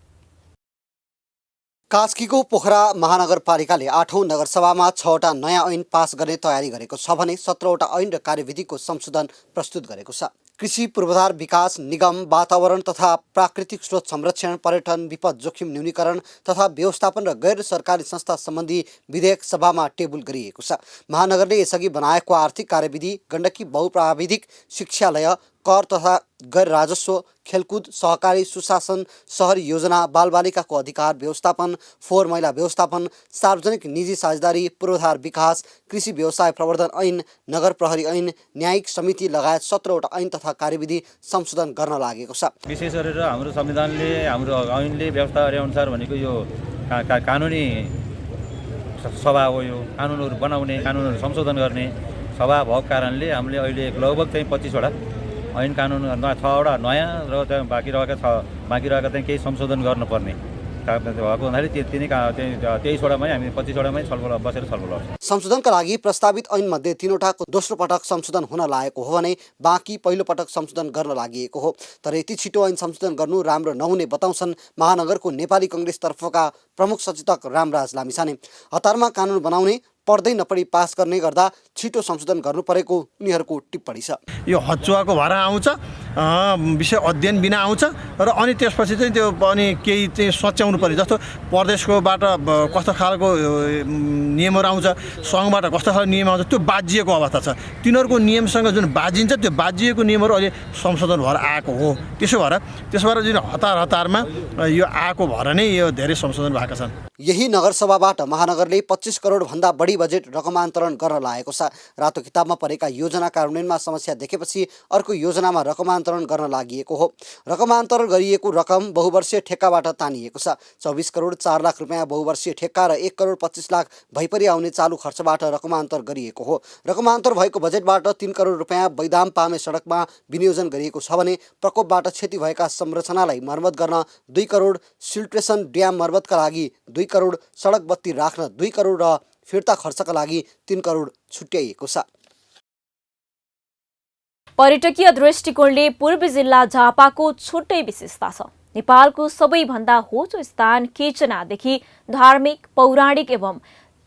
कास्कीको पोखरा महानगरपालिकाले 8औं नगरसभामा 6वटा नयाँ ऐन पास गर्ने तयारी गरेको छ भने 17वटा ऐन र कार्यविधिको संशोधन प्रस्तुत गरेको छ। कृषि पूर्वाधार विकास निगम, वातावरण तथा प्राकृतिक स्रोत संरक्षण, पर्यटन, विपद जोखिम न्यूनीकरण तथा व्यवस्थापन र गैर सरकारी संस्था सम्बन्धी विधेयक सभामा टेबल गरिएको छ। महानगरले यसअघि बनाएको आर्थिक कार्यविधि, गण्डकी बहुप्राविधिक शिक्षालय, कर तथा गैर राजस्व, खेलकुद, सहकारी सुशासन, शहरी योजना, बालबालिकाको अधिकार व्यवस्थापन, फोहोर मैला व्यवस्थापन, सार्वजनिक निजी साझेदारी, पूर्वाधार विकास, कृषि व्यवसाय प्रवर्धन ऐन, नगर प्रहरी ऐन, न्यायिक समिति लगायत 17वटा ऐन तथा कार्यविधि संशोधन गर्न लागेको छ। विशेष गरेर हाम्रो संविधानले हाम्रो ऐनले व्यवस्था गरे अनुसार भनेको यो कानुनी सभा हो। यो कानुनहरू बनाउने, कानुनहरू संशोधन गर्ने सभा भएको कारणले हामीले अहिले लगभग चाहिँ 25वटा ऐन कानुन 6वटा नयाँ र बाँकी रहेका चाहिँ केही संशोधन गर्नुपर्ने भएको हुनाले 23वटामै हामी 25वटामै बसेर छलफल गर्छौँ। संशोधनका लागि प्रस्तावित ऐनमध्ये 3वटाको दोस्रो पटक संशोधन हुन लागेको हो भने बाँकी पहिलो पटक संशोधन गर्न लागि हो। तर यति छिटो ऐन संशोधन गर्नु राम्रो नहुने बताउँछन् महानगरको नेपाली कङ्ग्रेसतर्फका प्रमुख सचेतक रामराज लामिछाने। हतारमा कानुन बनाउने, पढ्दै नपढी पास गर्ने गर्दा छिटो संशोधन गर्नु परेको उनीहरूको टिप्पणी छ। यो हचुवाको भएर आउँछ, विषय अध्ययन बिना आउँछ र अनि त्यसपछि चाहिँ त्यो अनि केही चाहिँ सच्याउनु पर्यो। जस्तो प्रदेशकोबाट कस्तो खालको नियमहरू आउँछ, सङ्घबाट कस्तो खालको नियम आउँछ, त्यो बाजिएको अवस्था छ। तिनीहरूको नियमसँग जुन बाजिन्छ त्यो बाजिएको नियमहरू अहिले संशोधन भएर आएको हो। त्यसो भएर जुन हतारमा यो आएको भएर नै यो धेरै संशोधन भएका छन्। यही नगरसभाबाट महानगरले 25 करोड भन्दा बढी बजेट रकमान्तरण गर्न लागेको छ। रातो किताबमा परेका योजना कार्यान्वयनमा समस्या देखेपछि अर्को योजनामा रकमान्तरण गर्न लागि हो। रकमान्तरण गरिएको रकम बहुवर्षीय ठेक्काबाट तानिएको छ। 24 करोड 4 लाख रुपियाँ बहुवर्षीय ठेक्का र 1 करोड 25 लाख भइपरि आउने चालु खर्चबाट रकमान्तर गरिएको हो। रकमान्तर भएको बजेटबाट 3 करोड रुपियाँ बैदाम पामे सडकमा विनियोजन गरिएको छ भने प्रकोपबाट क्षति भएका संरचनालाई मर्मत गर्न 2 करोड, सिल्ट्रेसन ड्याम मर्मतका लागि 2 करोड, सडक बत्ती राख्न 2 करोड र फिर्ता खर्चका लागि 3 करोड छुट्याइएको छ। पर्यटकीय दृष्टिकोणले पूर्वी जिल्ला झापाको छुट्टै विशेषता छ। नेपालको सबैभन्दा होचो स्थान केचनादेखि धार्मिक, पौराणिक एवं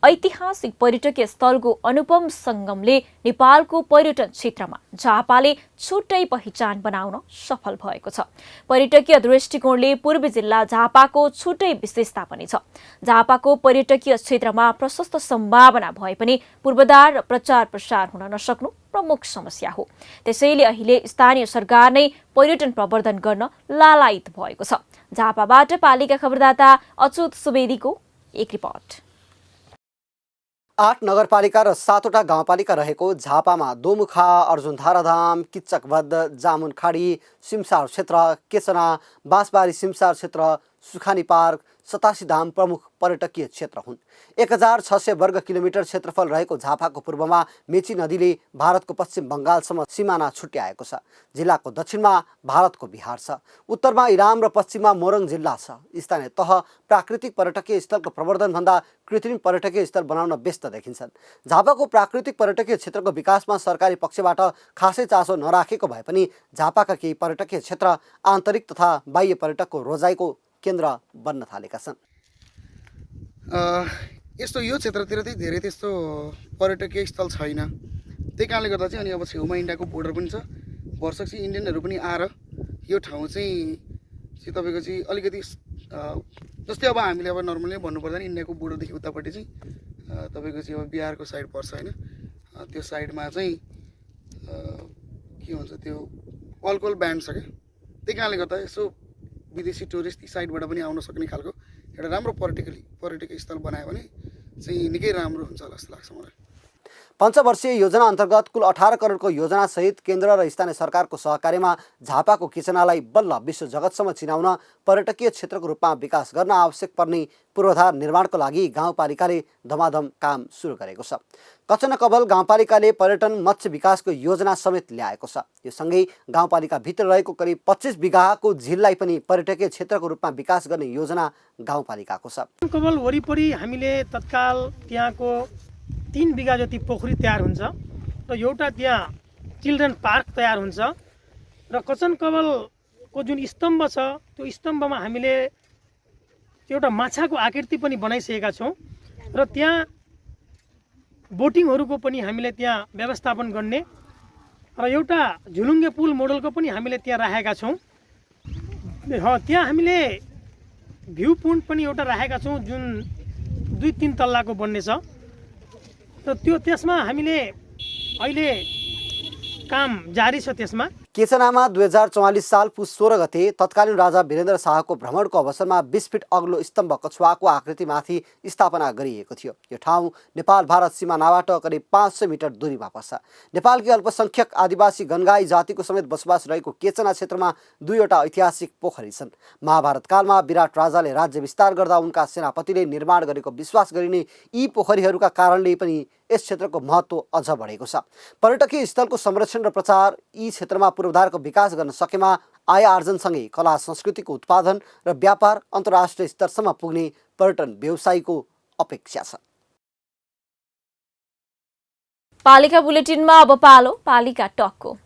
ऐतिहासिक पर्यटकीय स्थलको अनुपम सङ्गमले नेपालको पर्यटन क्षेत्रमा झापाले छुट्टै पहिचान बनाउन सफल भएको छ। पर्यटकीय दृष्टिकोणले पूर्वी जिल्ला झापाको छुट्टै विशेषता पनि छ। झापाको पर्यटकीय क्षेत्रमा प्रशस्त सम्भावना भए पनि पूर्वाधार र प्रचार प्रसार हुन नसक्नु प्रमुख समस्या हो। त्यसैले अहिले स्थानीय सरकार नै पर्यटन प्रवर्धन गर्न लालायित भएको छ। झापाबाट पालिका खबरदाता अच्युत सुवेदीको एक रिपोर्ट। 8 नगरपालिका र 7वटा गाउँपालिका रहेको झापामा दोमुखा, अर्जुनधारा धाम, किच्चकबद्ध, जामुनखाडी, सिमसार क्षेत्र, केचना, बाँसबारी सिमसार क्षेत्र, सुखानी पार्क, 87 धाम प्रमुख पर्यटकीय क्षेत्र हुन्। 1600 वर्ग किलोमिटर क्षेत्रफल रहेको झापाको पूर्वमा मेची नदीले भारतको पश्चिम बङ्गालसम्म सिमाना छुट्याएको छ। जिल्लाको दक्षिणमा भारतको बिहार छ। उत्तरमा इलाम र पश्चिममा मोरङ जिल्ला छ। स्थानीय तह प्राकृतिक पर्यटकीय स्थलको प्रवर्धनभन्दा कृत्रिम पर्यटकीय स्थल बनाउन व्यस्त देखिन्छन्। झापाको प्राकृतिक पर्यटकीय क्षेत्रको विकासमा सरकारी पक्षबाट खासै चासो नराखेको भए पनि झापाका केही पर्यटकीय क्षेत्र आन्तरिक तथा बाह्य पर्यटकको रोजाइको केन्द्र बन्न थालेका छन्। यस्तो यो क्षेत्रतिर चाहिँ धेरै त्यस्तो पर्यटकीय स्थल छैन। त्यही कारणले गर्दा चाहिँ अनि अब छेउमा इन्डियाको बोर्डर पनि छ। वर्षक चाहिँ इन्डियनहरू पनि आएर यो ठाउँ चाहिँ तपाईँको चाहिँ अलिकति जस्तै अब हामीले अब नर्मली भन्नुपर्दा इन्डियाको बोर्डरदेखि उतापट्टि चाहिँ तपाईँको चाहिँ अब बिहारको साइड पर्छ होइन। त्यो साइडमा चाहिँ के भन्छ त्यो अल्कोहल ब्यान्ड छ क्या। त्यही कारणले गर्दा यसो विदेशी टुरिस्ट यी साइडबाट पनि आउन सक्ने खालको एउटा राम्रो पर्यटकीय स्थल बनायो भने चाहिँ निकै राम्रो हुन्छ होला जस्तो लाग्छ मलाई। पञ्चवर्षीय योजना अन्तर्गत कुल 18 करोडको योजना सहित केन्द्र र स्थानीय सरकारको सहकार्यमा झापाको किचनालाई बल्ल विश्व जगतसम्म चिनाउन पर्यटकीय क्षेत्रको रूपमा विकास गर्न आवश्यक पर्ने पूर्वाधार निर्माणको लागि गाउँपालिकाले धमाधम काम सुरु गरेको छ। कचनकबल गाउँपालिकाले पर्यटन मत्स्य विकासको योजना समेत ल्याएको छ। यो सँगै गाउँपालिकाभित्र रहेको करिब 25 बिघाको झिललाई पनि पर्यटकीय क्षेत्रको रूपमा विकास गर्ने योजना गाउँपालिकाको छ। कचनकबल वरिपरि हामीले तत्काल त्यहाँको 3 बिघा जति पोखरी तयार हुन्छ र एउटा त्यहाँ चिल्ड्रेन पार्क तयार हुन्छ र कचनकबलको जुन स्तम्भ छ त्यो स्तम्भमा हामीले एउटा माछाको आकृति पनि बनाइसकेका छौँ र त्यहाँ बोटिङहरूको पनि हामीले त्यहाँ व्यवस्थापन गर्ने र एउटा झुलुङ्गे पुल मोडलको पनि हामीले त्यहाँ राखेका छौँ। त्यहाँ हामीले भ्यू पोइन्ट पनि एउटा राखेका छौँ जुन 2-3 तल्लाको बन्ने छ र त्यसमा हामीले अहिले काम जारी छ। त्यसमा केचनामा 2044 साल पुस 16 गते तत्कालीन राजा वीरेन्द्र शाहको भ्रमणको अवसरमा 20 फिट अग्लो स्तम्भ कछुवाको आकृतिमाथि स्थापना गरिएको थियो। यो ठाउँ नेपाल भारत सिमानाबाट करिब 500 मिटर दूरीमा पर्छ। नेपालकी अल्पसंख्यक आदिवासी गनगाई जातिको समेत बसोबास रहेको केचना क्षेत्रमा 2वटा ऐतिहासिक पोखरी छन्। महाभारत कालमा विराट राजाले राज्य विस्तार गर्दा उनका सेनापतिले निर्माण गरेको विश्वास गरिने यी पोखरीहरूका कारणले पनि यस क्षेत्रको महत्त्व अझ बढेको छ। पर्यटकीय स्थलको संरक्षण र प्रचार यी क्षेत्रमा पूर्वाधारको विकास गर्न सकेमा आय आर्जनसँगै कला संस्कृतिको उत्पादन र व्यापार अन्तर्राष्ट्रिय स्तरसम्म पुग्ने पर्यटन व्यवसायको अपेक्षा छ। पालिका बुलेटिनमा अब पालो पालिका टकको।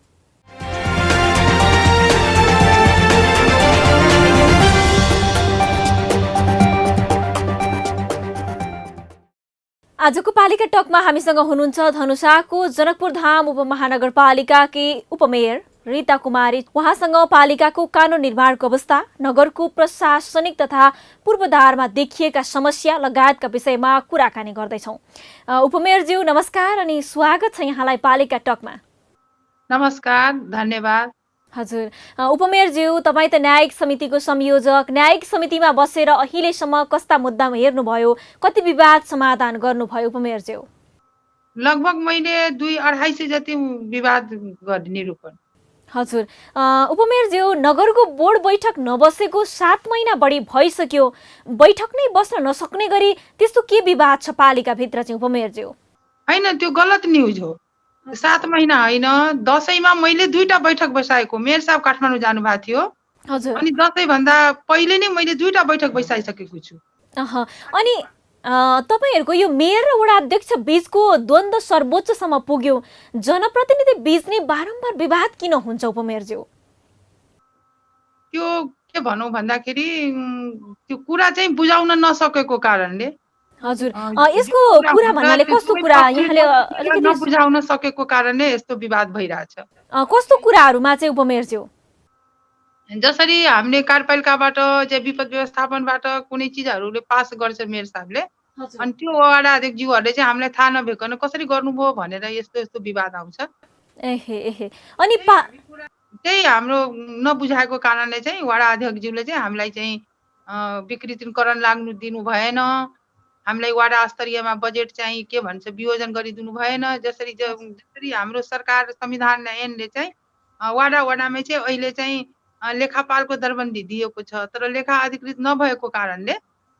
आजको पालिका टकमा हामीसँग हुनुहुन्छ धनुषाको जनकपुर धाम उपमहानगरपालिकाकी उपमेयर रीता कुमारी। उहाँसँग पालिकाको कानुन निर्माणको अवस्था, नगरको प्रशासनिक तथा पूर्वाधारमा देखिएका समस्या लगायतका विषयमा कुराकानी गर्दैछौँ। उपमेयरज्यू नमस्कार अनि स्वागत छ यहाँलाई पालिका टकमा। नमस्कार, धन्यवाद। हजुर, उपमेयरज्यू तपाईँ त न्यायिक समितिको संयोजक, न्यायिक समितिमा बसेर अहिलेसम्म कस्ता मुद्दा हेर्नुभयो, कति विवाद समाधान गर्नुभयो उपमेयरज्यू? लगभग मैले 200-250 जति विवाद निरूपण। हजुर, उपमेयरज्यू नगरको बोर्ड बैठक नबसेको 7 महिना बढी भइसक्यो, बैठक नै बस्न नसक्ने गरी त्यस्तो के विवाद छ पालिकाभित्र चाहिँ उपमेयरज्यू? होइन, त्यो गलत न्युज हो। 7 महिना होइन, दसैँमा मैले 2टा बैठक बसाएको। मेयर साहब काठमाडौँ जानुभएको थियो। हजुर, अनि दसैँ भन्दा पहिले नै मैले 2टा बैठक बसाइसकेको छु। अनि तपाईहरुको यो मेयर र वडा अध्यक्ष बीचको द्वन्द्व सर्वोच्चसम्म पुग्यो, जनप्रतिनिधि बीच नै बारम्बार विवाद किन हुन्छ उपमेयरज्यू? त्यो के भनौँ भन्दाखेरि त्यो कुरा चाहिँ बुझाउन नसकेको कारणले। हजुर, यसको कुरा भन्नाले कस्तो कुरा यहाँले अलिकति नबुझाउन सकेको कारणले यस्तो विवाद भइरहेछ? कस्तो कुराहरुमा चाहिँ उपमेयरज्यू? जसरी हामीले कार्यपालिकाबाट चाहिँ विपद व्यवस्थापनबाट कुनै चिजहरूले पास गर्छ मेयर साहबले, अनि त्यो वडा अध्यक्षज्यूहरूले चाहिँ हामीलाई थाहा नभइकन कसरी गर्नुभयो भनेर यस्तो यस्तो विवाद आउँछ। अनि त्यही हाम्रो नबुझाएको कारणले चाहिँ वडा अध्यक्षज्यूले चाहिँ हामीलाई चाहिँ विकृतीकरण लाग्नु दिनु भएन, हामीलाई वडा स्तरीयमा बजेट चाहिँ के भन्छ वियोजन गरिदिनु भएन। जसरी हाम्रो सरकार संविधान ऐनले चाहिँ वडामै चाहिँ अहिले चाहिँ लेखापालको दरबन्दी दिएको छ, तर लेखा अधिकृत नभएको कारणले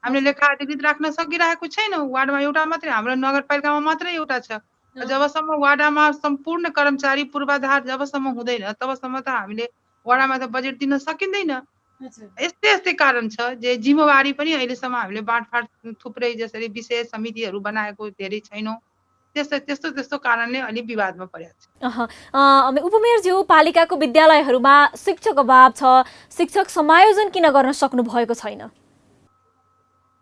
हामीले लेखा अधिकृत राख्न सकिरहेको छैनौँ। वार्डमा एउटा मात्रै, हाम्रो नगरपालिकामा मात्रै एउटा छ। जबसम्म वार्डमा सम्पूर्ण कर्मचारी पूर्वाधार जबसम्म हुँदैन तबसम्म त हामीले वार्डमा त बजेट दिन सकिँदैन। यस्तै यस्तै कारण छ जे जिम्मेवारी पनि अहिलेसम्म हामीले बाँडफाँड थुप्रै जसरी विशेष समितिहरू बनाएको धेरै छैनौँ। त्यस्तो कारणले अलि विवादमा परेको छ। उपमेयरज्यू, पालिकाको विद्यालयहरूमा शिक्षक अभाव छ, शिक्षक समायोजन किन गर्न सक्नु भएको छैन?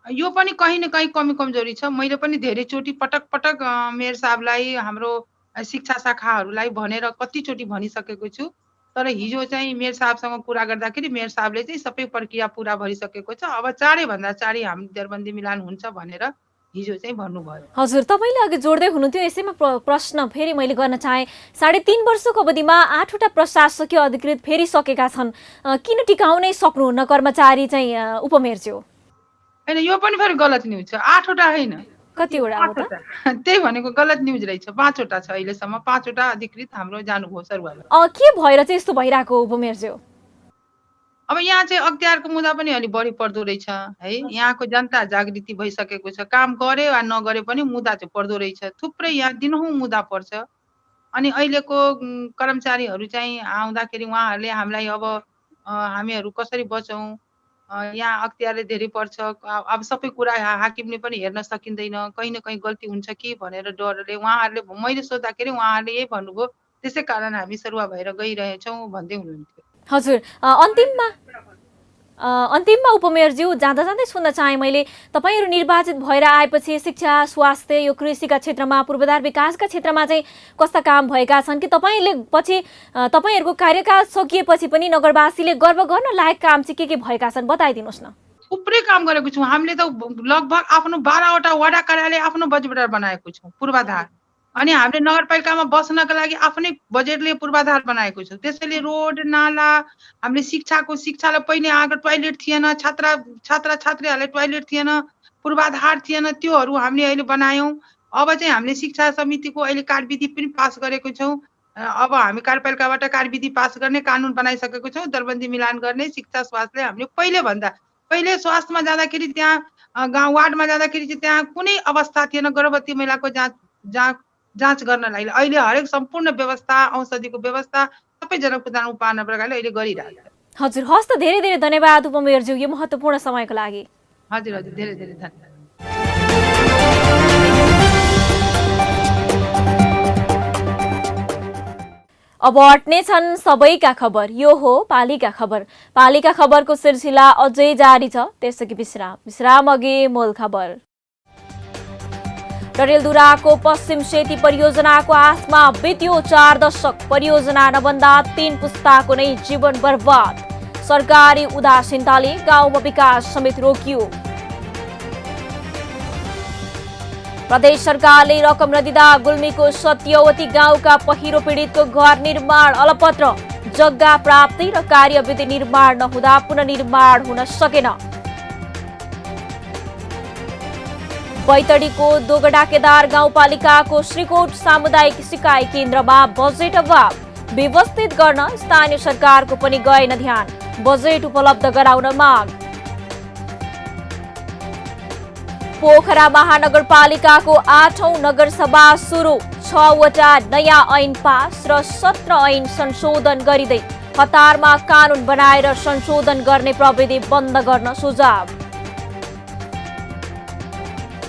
यो पनि कहीँ न कहीँ कमी कमजोरी छ। मैले पनि धेरैचोटि पटक मेयर साहबलाई, हाम्रो शिक्षा शाखाहरूलाई भनेर कतिचोटि भनिसकेको छु, तर हिजो चाहिँ मेयर साहबसँग कुरा गर्दाखेरि मेयर साहबले चाहिँ सबै प्रक्रिया पुरा भइसकेको छ, अब चाँडैभन्दा चाँडै हाम्रो दरबन्दी मिलान हुन्छ भनेर हिजो चाहिँ भन्नुभयो। हजुर, तपाईँले अघि जोड्दै हुनुहुन्थ्यो, यसैमा प्रश्न फेरि मैले गर्न चाहेँ। 3.5 वर्षको अवधिमा 8वटा प्रशासकीय अधिकृत फेरिसकेका छन्, किन टिकाउनै सक्नुहुन्न कर्मचारी चाहिँ उपमेयरज्यू? होइन, यो पनि फेरि गलत न्युज छ। 8वटा होइन, कतिवटा हो त? त्यही भनेको गलत न्युज रहेछ। 5वटा छ अहिलेसम्म, 5वटा अधिकृत हाम्रो जानुभयो सरुवामा। के भएर चाहिँ यस्तो भइरहेको उपमेयरज्यू? अब यहाँ चाहिँ अख्तियारको मुद्दा पनि अलि बढी पर्दो रहेछ है। यहाँको जनता जागृति भइसकेको छ, काम गरे वा नगरे पनि मुद्दा चाहिँ पर्दो रहेछ। थुप्रै यहाँ दिनहुँ मुद्दा पर्छ। अनि अहिलेको कर्मचारीहरू चाहिँ आउँदाखेरि उहाँहरूले हामीलाई अब हामीहरू कसरी बचौँ, यहाँ अख्तियारले धेरै पर्छ, अब सबै कुरा हाकिमले पनि हेर्न सकिँदैन, कहीँ न कहीँ गल्ती हुन्छ कि भनेर डरले उहाँहरूले, मैले सोद्धाखेरि उहाँहरूले यही भन्नुभयो, त्यसै कारण हामी सरुवा भएर गइरहेछौँ भन्दै हुनुहुन्थ्यो। हजुर, अन्तिममा उपमेयरज्यू, जाँदा जाँदै सुन्न चाहेँ मैले, तपाईँहरू निर्वाचित भएर आएपछि शिक्षा, स्वास्थ्य, यो कृषिका क्षेत्रमा, पूर्वाधार विकासका क्षेत्रमा चाहिँ कस्ता काम भएका छन् कि तपाईँले पछि तपाईँहरूको कार्यकाल सकिएपछि पनि नगरवासीले गर्व गर्न लायक काम चाहिँ के भएका छन् बताइदिनुहोस् न। थुप्रै काम गरेको छौँ हामीले त। लगभग आफ्नो 12वटा वडा कार्यालय आफ्नो बजेटबाट बनाएको छौँ पूर्वाधार। अनि हामीले नगरपालिकामा बस्नका लागि आफ्नै बजेटले पूर्वाधार बनाएको छौँ। त्यसैले रोड नाला हामीले शिक्षालाई पहिले आएको टोयलेट थिएन, छात्राछात्रीहरूलाई टोयलेट थिएन, पूर्वाधार थिएन, त्योहरू हामीले अहिले बनायौँ। अब चाहिँ हामीले शिक्षा समितिको अहिले कार्यविधि पनि पास गरेको छौँ। अब हामी कार्यपालिकाबाट कार्यविधि पास गर्ने कानुन बनाइसकेको छौँ। दरबन्दी मिलान गर्ने शिक्षा स्वास्थ्यले हामीले पहिले स्वास्थ्यमा जाँदाखेरि त्यहाँ गाउँ वार्डमा जाँदाखेरि चाहिँ त्यहाँ कुनै अवस्था थिएन गर्भवती महिलाको जाँच गर्नलाई। अहिले हरेक सम्पूर्ण व्यवस्था, औषधिको व्यवस्था सबैजना कुदान उपार्न प्रकारले अहिले गरिरहेको छ। हजुर, हस् त, धेरै धेरै धन्यवाद उपमेयरज्यू यो महत्त्वपूर्ण समयको लागि। हजुर धेरै धेरै धन्यवाद। अब अट्ने छन् सबैका खबर, यो हो पालिका खबर। पालिका खबरको सिलसिला अझै जारी छ, त्यसअघि विश्राम अघि मूल खबर। डडेलधुराको पश्चिम सेती परियोजनाको आसमा बित्यो 4 दशक, परियोजना नबन्दा 3 पुस्ताको नै जीवन बर्बाद। सरकारी उदासीनताले गाउँमा विकास समेत रोकियो। प्रदेश सरकारले रकम नदिँदा गुल्मीको सत्यवती गाउँका पहिरो पीडितको घर निर्माण अलपत्र, जग्गा प्राप्ति र कार्यविधि निर्माण नहुँदा पुनर्निर्माण हुन सकेन। बैतडीको दोगडा केदार गाउँपालिकाको श्रीकोट सामुदायिक सिकाइ केन्द्रमा बजेट अभाव, व्यवस्थित गर्न स्थानीय सरकारको पनि गएन ध्यान, बजेट उपलब्ध गराउन माग। पोखरा महानगरपालिकाको 8औं नगरसभा सुरु, 6वटा नयाँ ऐन पास र 17 ऐन संशोधन गरिँदै, कतारमा कानुन बनाएर संशोधन गर्ने प्रविधि बन्द गर्न सुझाव।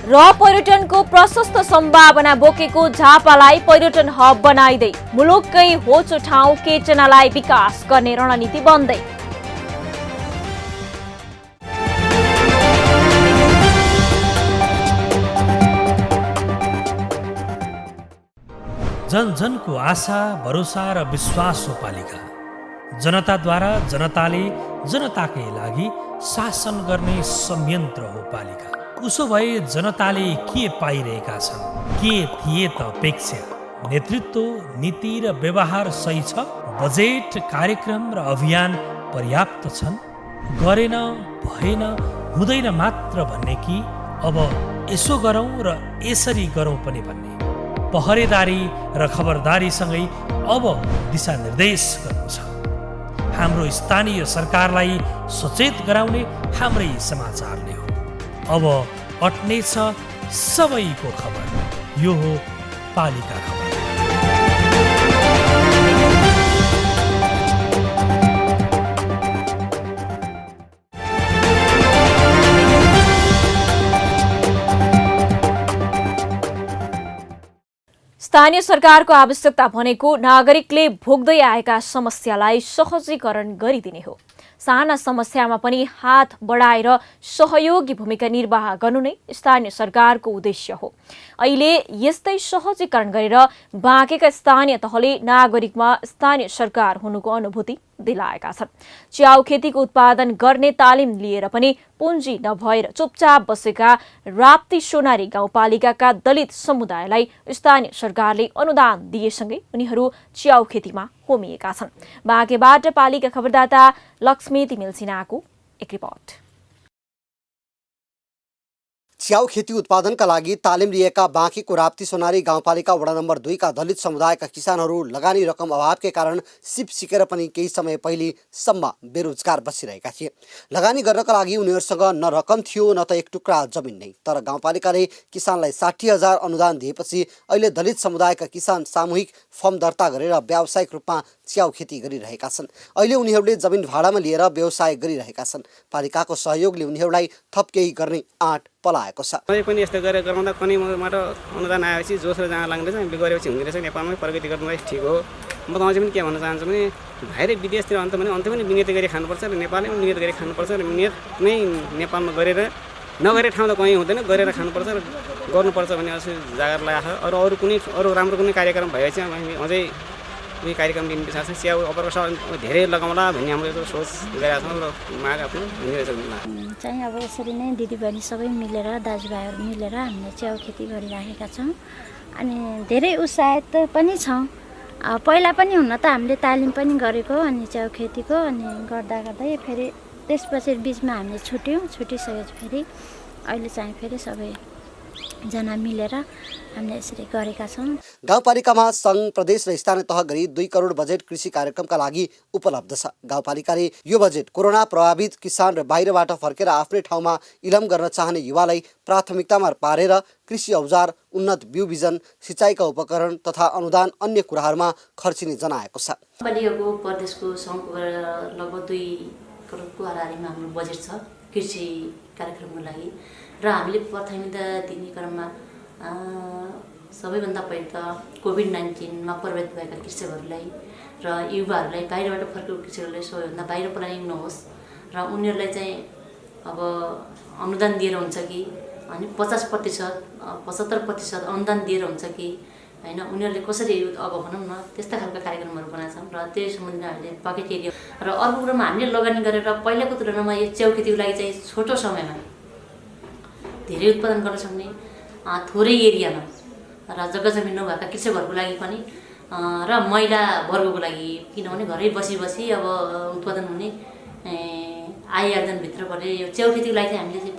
र पर्यटनको प्रशस्त सम्भावना बोकेको झापालाई पर्यटन हब बनाइँदै, मुलुककै होचो ठाउँ केचनालाई विकास गर्ने रणनीति बन्दै। जन जनको आशा, भरोसा र विश्वास हो पालिका। जनताद्वारा जनताले जनताकै लागि शासन गर्ने संयन्त्र हो पालिका। उसो भए जनताले के पाइरहेका छन्, के थिए त अपेक्षा? नेतृत्व, नीति र व्यवहार सही छ? बजेट, कार्यक्रम र अभियान पर्याप्त छन्? गरेन, भएन, हुँदैन मात्र भन्ने कि अब यसो गरौँ र यसरी गरौँ पनि भन्ने? पहरेदारी र खबरदारीसँगै अब दिशानिर्देश गर्नु छ। हाम्रो स्थानीय सरकारलाई सचेत गराउने हाम्रै समाचारले हो। अब अट्ने छ सबैको खबर, यो हो पालिका खबर। स्थानीय सरकारको आवश्यकता भनेको नागरिकले भोग्दै आएका समस्यालाई सहजीकरण गरिदिने हो। साना समस्यामा पनि हात बढाएर सहयोगी भूमिका निर्वाह गर्नु नै स्थानीय सरकारको उद्देश्य हो। अहिले यस्तै सहजीकरण गरेर बाँकेका स्थानीय तहले नागरिकमा स्थानीय सरकार हुनुको अनुभूति दिलाएका छन्। च्याउ खेतीको उत्पादन गर्ने तालिम लिएर पनि पुँजी नभएर चुपचाप बसेका राप्ती सोनारी गाउँपालिकाका दलित समुदायलाई स्थानीय सरकारले अनुदान दिएसँगै उनीहरू च्याउ खेतीमा होमिएका छन्। बाँकेबाट पालिका खबरदाता लक्ष्मी तिमिल सिन्हाको एक रिपोर्ट। च्याउ खेती उत्पादनका लागि तालिम लिएका बाँकीको राप्ती सोनारी गाउँपालिका वडा नम्बर 2 का दलित समुदायका किसानहरू लगानी रकम अभावकै कारण सिप सिकेर पनि केही समय पहिलेसम्म बेरोजगार बसिरहेका थिए। लगानी गर्नका लागि उनीहरूसँग न रकम थियो न त एक टुक्रा जमिन नै। तर गाउँपालिकाले किसानलाई 60,000 अनुदान दिएपछि अहिले दलित समुदायका किसान सामूहिक फर्म दर्ता गरेर व्यावसायिक रूपमा च्याउ खेती गरिरहेका छन्। अहिले उनीहरूले जमिन भाडामा लिएर व्यवसाय गरिरहेका छन्। पालिकाको सहयोगले उनीहरूलाई थप केही गर्ने आँट पलाएको छ। पनि यस्तो गरेर गराउँदा कनीबाट अनुदान आएपछि जोस र जहाँ लाग्दैछ हामीले गरेपछि हुँदो रहेछ। नेपालमै प्रगति गर्नुलाई ठिक हो। म त अझै पनि के भन्न चाहन्छु भने बाहिर विदेशतिर अन्त पनि विनियोग गरी खानुपर्छ र नेपालैमा विनियोग गरी खानुपर्छ र विनियोग नै नेपालमा गरेर नगरेर ठाउँ त कहीँ हुँदैन, गरेर खानुपर्छ र गर्नुपर्छ भन्ने जग्गालाई आएको। अरू राम्रो कुनै कार्यक्रम भएपछि हामी अझै उही कार्यक्रम लिने विचार छ। च्याउ अपर्कस धेरै लगाउँला भन्ने हाम्रो एउटा सोच गरेका छौँ र माग आफ्नो हुने रहेछ। चाहिँ अब यसरी नै दिदीबहिनी सबै मिलेर दाजुभाइहरू मिलेर हामीले च्याउ खेती गरिराखेका छौँ अनि धेरै उत्साहित पनि छौँ। पहिला पनि हुन त हामीले तालिम पनि गरेको अनि च्याउ खेतीको अनि गर्दा गर्दै फेरि त्यसपछि बिचमा हामीले छुटिसकेपछि फेरि अहिले चाहिँ फेरि सबैजना मिलेर हामीले यसरी गरेका छौँ। गाउँपालिकामा सङ्घ प्रदेश र स्थानीय तह गरी 2 करोड बजेट कृषि कार्यक्रमका लागि उपलब्ध छ। गाउँपालिकाले यो बजेट कोरोना प्रभावित किसान र बाहिरबाट फर्केर आफ्नै ठाउँमा इलम गर्न चाहने युवालाई प्राथमिकतामा पारेर कृषि औजार, उन्नत बिउ बिजन, सिँचाइका उपकरण तथा अनुदान अन्य कुराहरूमा खर्चिने जनाएको छ। गाउँपालिकाको प्रदेशको सङ्घबाट लगभग 2 करोडको हाराहारीमा हाम्रो बजेट छ कृषि कार्यक्रमको लागि र हामीले प्राथमिकता दिने क्रममा सबैभन्दा पहिलो त कोभिड-19 मा प्रभावित भएका कृषकहरूलाई र युवाहरूलाई बाहिरबाट फर्केको कृषकहरूलाई सबैभन्दा बाहिर पलायन नहोस् र उनीहरूलाई चाहिँ अब अनुदान दिएर हुन्छ कि अनि 50% 75% अनुदान दिएर हुन्छ कि हैन उनीहरूले कसरी अब भनौँ न त्यस्ता खालका कार्यक्रमहरू बनाएका छौँ र त्यही सम्बन्धमा हामीले पकेट एरिया र अर्को कुरामा हामीले लगानी गरेर पहिलाको तुलनामा यो च्याउ खेतीको लागि चाहिँ छोटो समयमा धेरै उत्पादन गर्न सक्ने थोरै एरियामा र जग्गा जमिन नभएका कृषकहरूको लागि पनि र महिला वर्गको लागि किनभने घरै बसी अब उत्पादन हुने आय आर्जनभित्र पर्ने यो च्याउ खेतीको लागि चाहिँ हामीले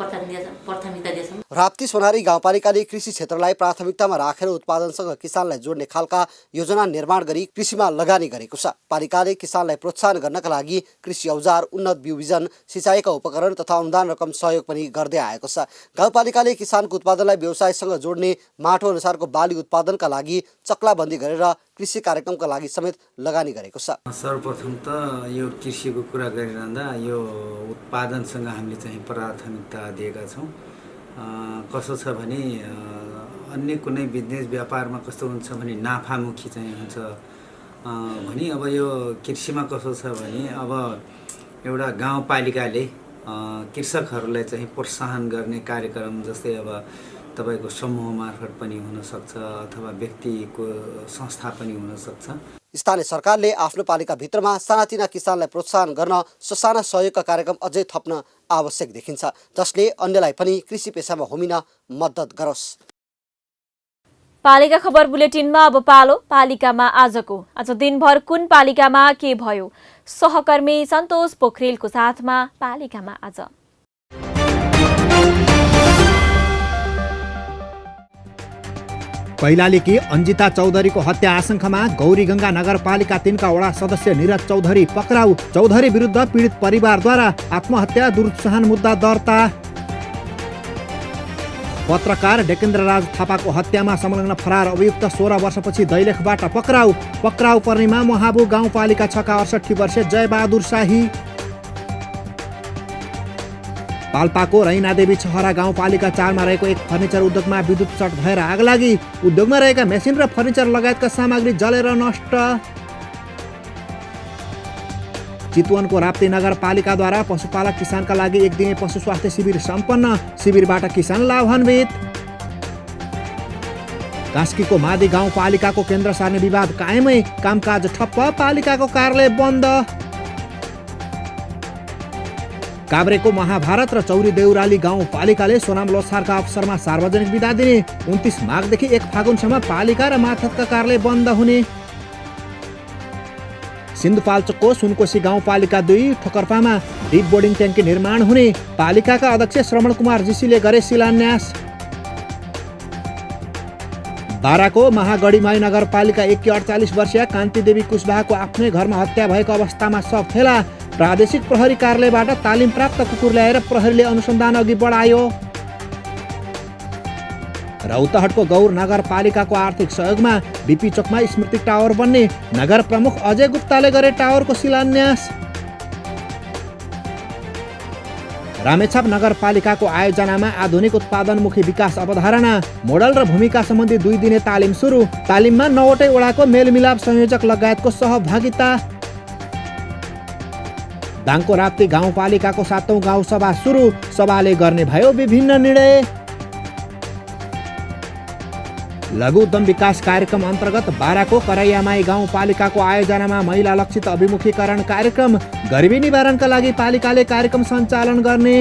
प्राथमिकता दिएछौँ। राप्ती सोनारी गाउँपालिकाले कृषि क्षेत्रलाई प्राथमिकतामा राखेर उत्पादनसँग किसानलाई जोड्ने खालका योजना निर्माण गरी कृषिमा लगानी गरेको छ। पालिकाले किसानलाई प्रोत्साहन गर्नका लागि कृषि औजार, उन्नत बिउ बिजन, सिँचाइका उपकरण तथा अनुदान रकम सहयोग पनि गर्दै आएको छ। गाउँपालिकाले किसानको उत्पादनलाई व्यवसायसँग जोड्ने माटो अनुसारको बाली उत्पादनका लागि चक्लाबन्दी गरेर कृषि कार्यक्रमका लागि समेत लगानी गरेको छ। सर्वप्रथम त यो कृषिको कुरा गरिरहँदा यो उत्पादनसँग हामीले चाहिँ प्राथमिकता दिएका छौँ। कसो छ भने अन्य कुनै बिजनेस व्यापारमा कस्तो हुन्छ भने नाफामुखी चाहिँ हुन्छ भने अब यो कृषिमा कस्तो छ भने अब एउटा गाउँपालिकाले कृषकहरूलाई चाहिँ प्रोत्साहन गर्ने कार्यक्रम जस्तै अब तपाईको समूह मार्फत पनि हुन सक्छ अथवा व्यक्तिको संस्था पनि हुन सक्छ। स्थानीय सरकारले आफ्नो पालिका भित्रमा सानातिना किसानलाई प्रोत्साहन गर्न ससाना सहयोगका कार्यक्रम अझै थप्न आवश्यक देखिन्छ जसले अन्यलाई पनि कृषि पेशामा होमिन मद्दत गरोस्। पालिका खबर बुलेटिनमा अब पालो पालिकामा आजको। आज दिनभर कुन पालिकामा के भयो, सहकर्मी सन्तोष पोखरेलको साथमा पालिकामा आज। कैलालीकी अन्जिता चौधरीको हत्या आशंकामा गौरीगंगा नगरपालिका 3 का वडा सदस्य निरज चौधरी पक्राउ। चौधरी विरुद्ध पीडित परिवारद्वारा आत्महत्या दुरुत्साहन मुद्दा दर्ता। पत्रकार डेकेन्द्र राज थापाको हत्यामा संलग्न फरार अभियुक्त 16 वर्षपछि दैलेखबाट पक्राउ। पक्राउ पर्नेमा महाबु गाउँपालिका 6 का 68 वर्षीय जयबहादुर शाही। पाल्पाको रैनादेवी छहरा गाउँपालिका 4 मा रहेको एक फर्निचर उद्योगमा विद्युत सर्ट भएर आगलागी। उद्योगमा रहेका मेसिन र फर्निचर लगायतका सामग्री जलेर नष्ट। चितवनको राप्ती नगरपालिकाद्वारा पशुपालक किसानका लागि 1 दिने पशु स्वास्थ्य शिविर सम्पन्न। शिविरबाट किसान लाभान्वित। कास्कीको मादी गाउँपालिकाको केन्द्र सार्ने विवाद कायमै, कामकाज ठप्प, पालिकाको कार्यालय बन्द। काभ्रेको महाभारत र चौरी देउराली गाउँपालिकाले सोनाम लोसारका अवसरमा सार्वजनिक बिदा दिने। 29 माघदेखि 1 फागुनसम्म पालिका र माथतका कार्यालय बन्द हुने। सिन्धुपाल्चोकको सुनकोशी गाउँपालिका 2 ठोकर्पामा डिप बोर्डिङ ट्याङ्की निर्माण हुने। पालिकाका अध्यक्ष श्रवण कुमार जीसीले गरे शिलान्यास। बाराको महागढीमाई नगरपालिका 1 की 48 वर्षीय कान्ति देवी कुशवाहाको आफ्नै घरमा हत्या भएको अवस्थामा शव फेला। प्रादेशिक प्रहरी कार्यालयबाट तालिम प्राप्त कुकुर ल्याएर प्रहरीले अनुसन्धान अघि बढायो। रौतहटको गौर नगरपालिकाको आर्थिक सहयोगमा बीपी चोकमा स्मृति टावर बन्ने। नगर प्रमुख अजय गुप्ताले गरे टावरको शिलान्यास। रामेछाप नगरपालिकाको आयोजनामा आधुनिक उत्पादनमुखी विकास अवधारणा, मोडल र भूमिका सम्बन्धी 2 दिने तालिम सुरु। तालिममा 9वटै वडाको मेलमिलाप संयोजक लगायतको सहभागिता। दाङको राप्ती गाउँपालिकाको 7औं गाउँ सभा सुरु। सभाले गर्ने भयो विभिन्न निर्णय। लघु उद्यम विकास कार्यक्रम अन्तर्गत बाराको कराइयामाई गाउँपालिकाको आयोजनामा महिला लक्षित अभिमुखीकरण कार्यक्रम, गरिबी निवारणका लागि पालिकाले कार्यक्रम सञ्चालन गर्ने।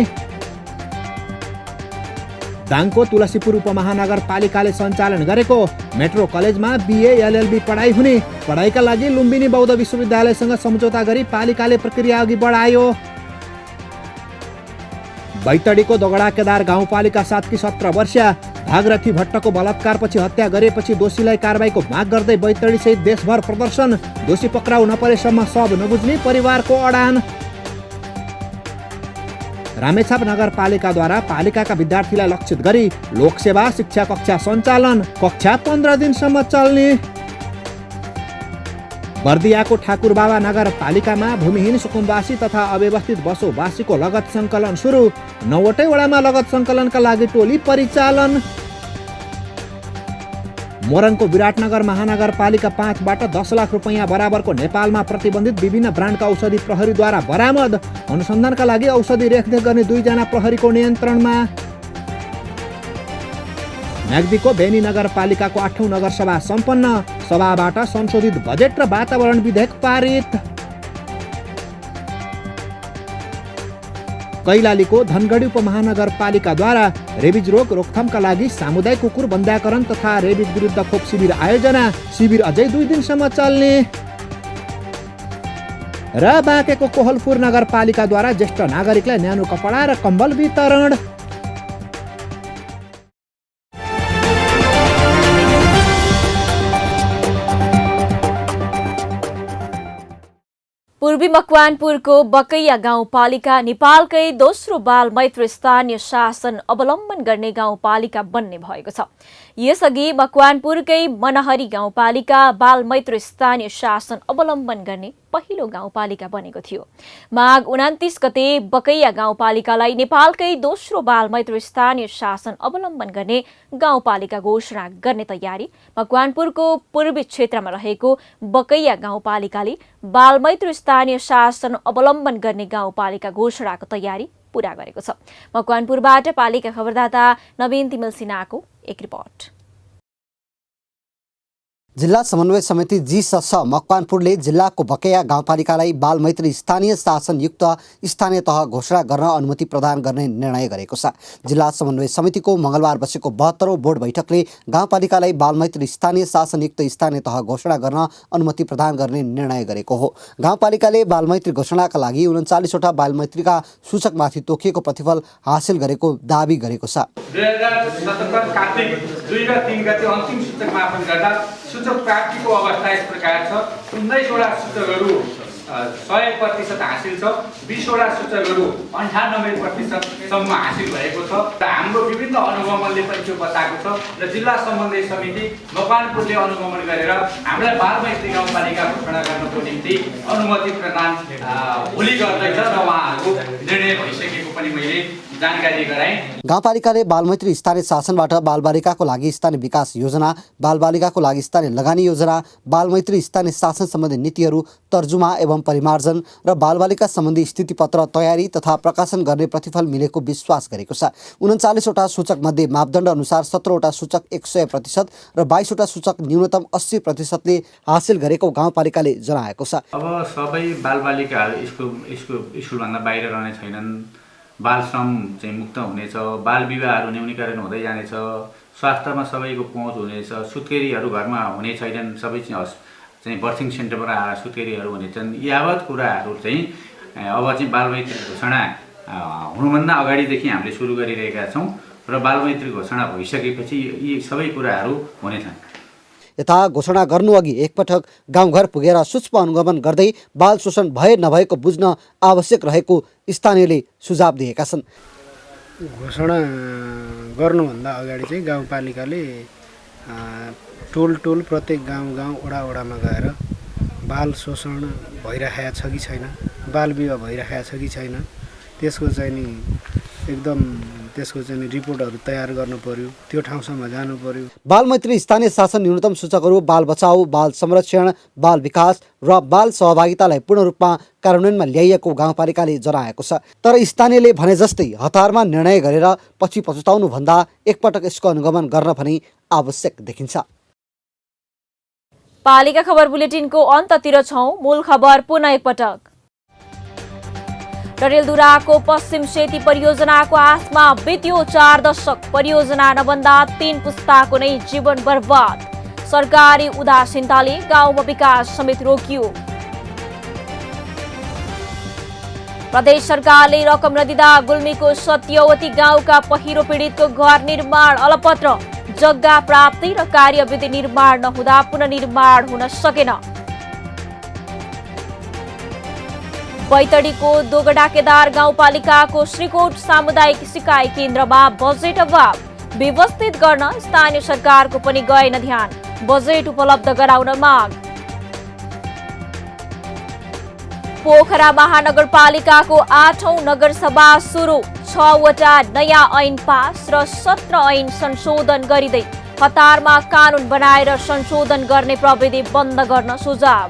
दाङको तुलसीपुर उपमहानगरपालिकाले सञ्चालन गरेको मेट्रो कलेजमा BA LLB पढाइ हुने, पढाइका लागि लुम्बिनी बौद्ध विश्वविद्यालयसँग सम्झौता गरी पालिकाले प्रक्रिया अघि बढायो। बैतडीको दोगडा केदार गाउँपालिका 7 की 17 वर्षीया भागरथी भट्टको बलात्कारपछि हत्या गरेपछि दोषीलाई कारबाहीको माग गर्दै बैतडीसहित देशभर प्रदर्शन, दोषी पक्राउ नपरेसम्म सब नबुझ्ने परिवारको अडान। रामेछाप नगरपालिकाद्वारा पालिकाका विद्यार्थीलाई लक्षित गरी लोकसेवा शिक्षा कक्षा सञ्चालन, कक्षा 15 दिनसम्म चल्ने। बर्दियाको ठाकुरबाबा नगरपालिकामा भूमिहीन सुकुम्बासी तथा अव्यवस्थित बसोबासीको लगत सङ्कलन सुरु, 9वटै वडामा लगत सङ्कलनका लागि टोली परिचालन। मोरङको विराटनगर महानगरपालिका 5बाट 10 लाख रुपैयाँ बराबरको नेपालमा प्रतिबन्धित विभिन्न ब्रान्डका औषधि प्रहरीद्वारा बरामद, अनुसन्धानका लागि औषधि रेखदेख गर्ने 2 जना प्रहरीको नियन्त्रणमा। म्याग्दीको बेनी नगरपालिकाको 8औं नगरसभा सम्पन्न, सभाबाट संशोधित बजेट र वातावरण विधेयक पारित। कैलालीको धनगढी उपमहानगरपालिकाद्वारा रेबिज रोग रोकथामका लागि सामुदायिक कुकुर बन्ध्याकरण तथा रेबिज विरुद्ध खोप शिविर आयोजना, शिविर अझै 2 दिनसम्म चल्ने। र बाँकेको कोहलपुर नगरपालिकाद्वारा ज्येष्ठ नागरिकलाई न्यानो कपडा र कम्बल वितरण। पूर्वी मकवानपुरको बकैया गाउँपालिका नेपालकै दोस्रो बाल मैत्री स्थानीय शासन अवलम्बन गर्ने गाउँपालिका बन्ने भएको छ। यसअघि मकवानपुरकै मनहरी गाउँपालिका बाल मैत्री स्थानीय शासन अवलम्बन गर्ने पहिलो गाउँपालिका बनेको थियो। माघ 29 गते बकैया गाउँपालिकालाई नेपालकै दोस्रो बाल मैत्री स्थानीय शासन अवलम्बन गर्ने गाउँपालिका घोषणा गर्ने तयारी मकवानपुरको पूर्वी क्षेत्रमा रहेको बकैया गाउँपालिकाले बाल मैत्री स्थानीय शासन अवलम्बन गर्ने गाउँपालिका घोषणाको तयारी पूरा गरेको छ। मकवानपुरबाट पालिका खबरदाता नवीन तिमल सिन्हाको एक रिपोर्ट। जिल्ला समन्वय समिति GSS मकवानपुरले जिल्लाको बकैया गाउँपालिकालाई बाल मैत्री स्थानीय शासनयुक्त स्थानीय तह घोषणा गर्न अनुमति प्रदान गर्ने निर्णय गरेको छ। जिल्ला समन्वय समितिको मंगलबार बसेको 72औं बोर्ड बैठकले गाउँपालिकालाई बाल मैत्री स्थानीय शासनयुक्त स्थानीय तह घोषणा गर्न अनुमति प्रदान गर्ने निर्णय गरेको हो। गाउँपालिकाले बाल मैत्री घोषणाका लागि 39वटा बाल मैत्रीका सूचकमाथि तोकिएको प्रतिफल हासिल गरेको दाबी गरेको छ। 2077 कार्तिक 2 र 3 गते अन्तिम सूचक मापन गर्दा सूचक प्राप्तिको अवस्था यस प्रकार छ। 19वटा सूचकहरू 100% हासिल छ, 20वटा सूचकहरू 98% सम्म हासिल भएको छ। र हाम्रो विभिन्न अनुगमनले पनि त्यो बताएको छ र जिल्ला समन्वय समिति मकवानपुरले अनुगमन गरेर हामीलाई बाल मैत्री गाउँपालिका घोषणा गर्नको निम्ति अनुमति प्रदान भोलि गर्दैछ र उहाँहरूको निर्णय भइसकेको पनि मैले जानकारी गराएँ। गाउँपालिकाले बालमैत्री स्थानीय शासनबाट बालबालिकाको लागि स्थानीय विकास योजना, बालबालिकाको लागि स्थानीय लगानी योजना, बालमैत्री स्थानीय शासन सम्बन्धी नीतिहरू तर्जुमा एवं परिमार्जन र बालबालिका सम्बन्धी स्थितिपत्र तयारी तथा प्रकाशन गर्ने प्रतिफल मिलेको विश्वास गरेको छ। 39वटा सूचक मध्ये मापदण्ड अनुसार 17वटा सूचक 100% र 22वटा सूचक न्यूनतम 80%ले हासिल गरेको गाउँपालिकाले जनाएको छ। अब सबै बालबालिकाहरू स्कुलभन्दा बाहिर रहने छैनन्, बाल श्रम चाहिँ मुक्त हुनेछ, बाल विवाहहरू न्यूनीकरण हुँदै जानेछ, स्वास्थ्यमा सबैको पहुँच हुनेछ, सुत्केरीहरू घरमा हुने छैनन्, सबै चाहिँ बर्थिङ सेन्टरमा सुत्केरीहरू हुनेछन्। यावत कुराहरू चाहिँ अब चाहिँ बालमैत्री घोषणा हुनुभन्दा अगाडिदेखि हामीले सुरु गरिरहेका छौँ र बालमैत्री घोषणा भइसकेपछि यी सबै कुराहरू हुनेछन्। यता घोषणा गर्नुअघि एकपटक गाउँघर पुगेर सूक्ष्म अनुगमन गर्दै बाल शोषण भए नभएको बुझ्न आवश्यक रहेको स्थानीयले सुझाव दिएका छन्। घोषणा गर्नुभन्दा अगाडि चाहिँ गाउँपालिकाले टोल प्रत्येक गाउँ वडामा गएर बाल शोषण भइरहेको छ कि छैन, बाल विवाह भइरहेको छ कि छैन, त्यसको चाहिँ नि एकदम त्यसको चाहिँ रिपोर्टहरू तयार गर्नु पर्यो, त्यो ठाउँसम्म जानु पर्यो। बाल मैत्री स्थानीय शासन न्यूनतम सूचकहरू बाल बचाउ, बाल संरक्षण, बाल विकास र बाल सहभागितालाई पूर्ण रूपमा कार्यान्वयनमा ल्याइएको गाउँपालिकाले जनाएको छ। तर स्थानीयले भने जस्तै हतारमा निर्णय गरेर पछि पछुताउनु भन्दा एकपटक यसको अनुगमन गर्न पनि आवश्यक देखिन्छ। पालिका खबर बुलेटिनको अन्ततिर छौं। मूल खबर पुनः एकपटक। डडेलधुराको पश्चिम सेती परियोजनाको आशमा बित्यो 4 दशक। परियोजना नबन्दा 3 पुस्ताको नै जीवन बर्बाद। सरकारी उदासीनताले गाउँमा विकास समेत रोकियो। प्रदेश सरकारले रकम नदिँदा गुल्मीको सत्यवती गाउँका पहिरो पीडितको घर निर्माण अलपत्र। जग्गा प्राप्ति र कार्यविधि निर्माण नहुँदा पुनर्निर्माण हुन सकेन। बैतडीको दोगडा केदार गाउँपालिकाको श्रीकोट सामुदायिक सिकाइ केन्द्रमा बजेट अभाव। व्यवस्थित गर्न स्थानीय सरकारको पनि गएन ध्यान। बजेट उपलब्ध गराउन माग। पोखरा महानगरपालिकाको 8औं नगरसभा सुरु। 6वटा नयाँ ऐन पास र 17 ऐन संशोधन गरिँदै। कतारमा कानून बनाएर संशोधन गर्ने प्रविधि बन्द गर्न सुझाव।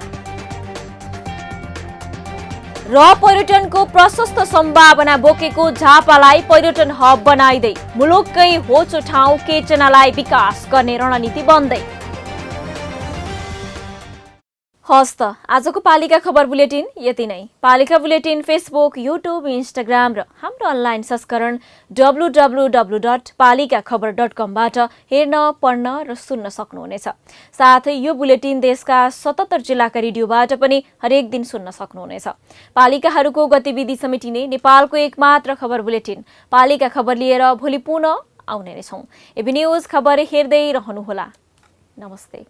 र पर्यटनको प्रशस्त सम्भावना बोकेको झापालाई पर्यटन हब बनाइदै मुलुककै होचो ठाउँ केचनालाई विकास गर्ने रणनीति बन्दै। हस्त आजको पालिका खबर बुलेटिन यति नै। पालिका बुलेटिन फेसबुक, युट्युब, इन्स्टाग्राम र हाम्रो अनलाइन संस्करण www.palikakhbar.com बाट हेर्न, पढ्न र सुन्न सक्नुहुनेछ। साथै यो बुलेटिन देशका 77 जिल्लाका रेडियोबाट पनि हरेक दिन सुन्न सक्नुहुनेछ। पालिकाहरूको गतिविधि समेटिने नेपालको एकमात्र खबर बुलेटिन पालिका खबर लिएर भोलि पुनः आउने नै छौं। एबी न्यूज खबर हेर्दै रहनुहोला। नमस्ते।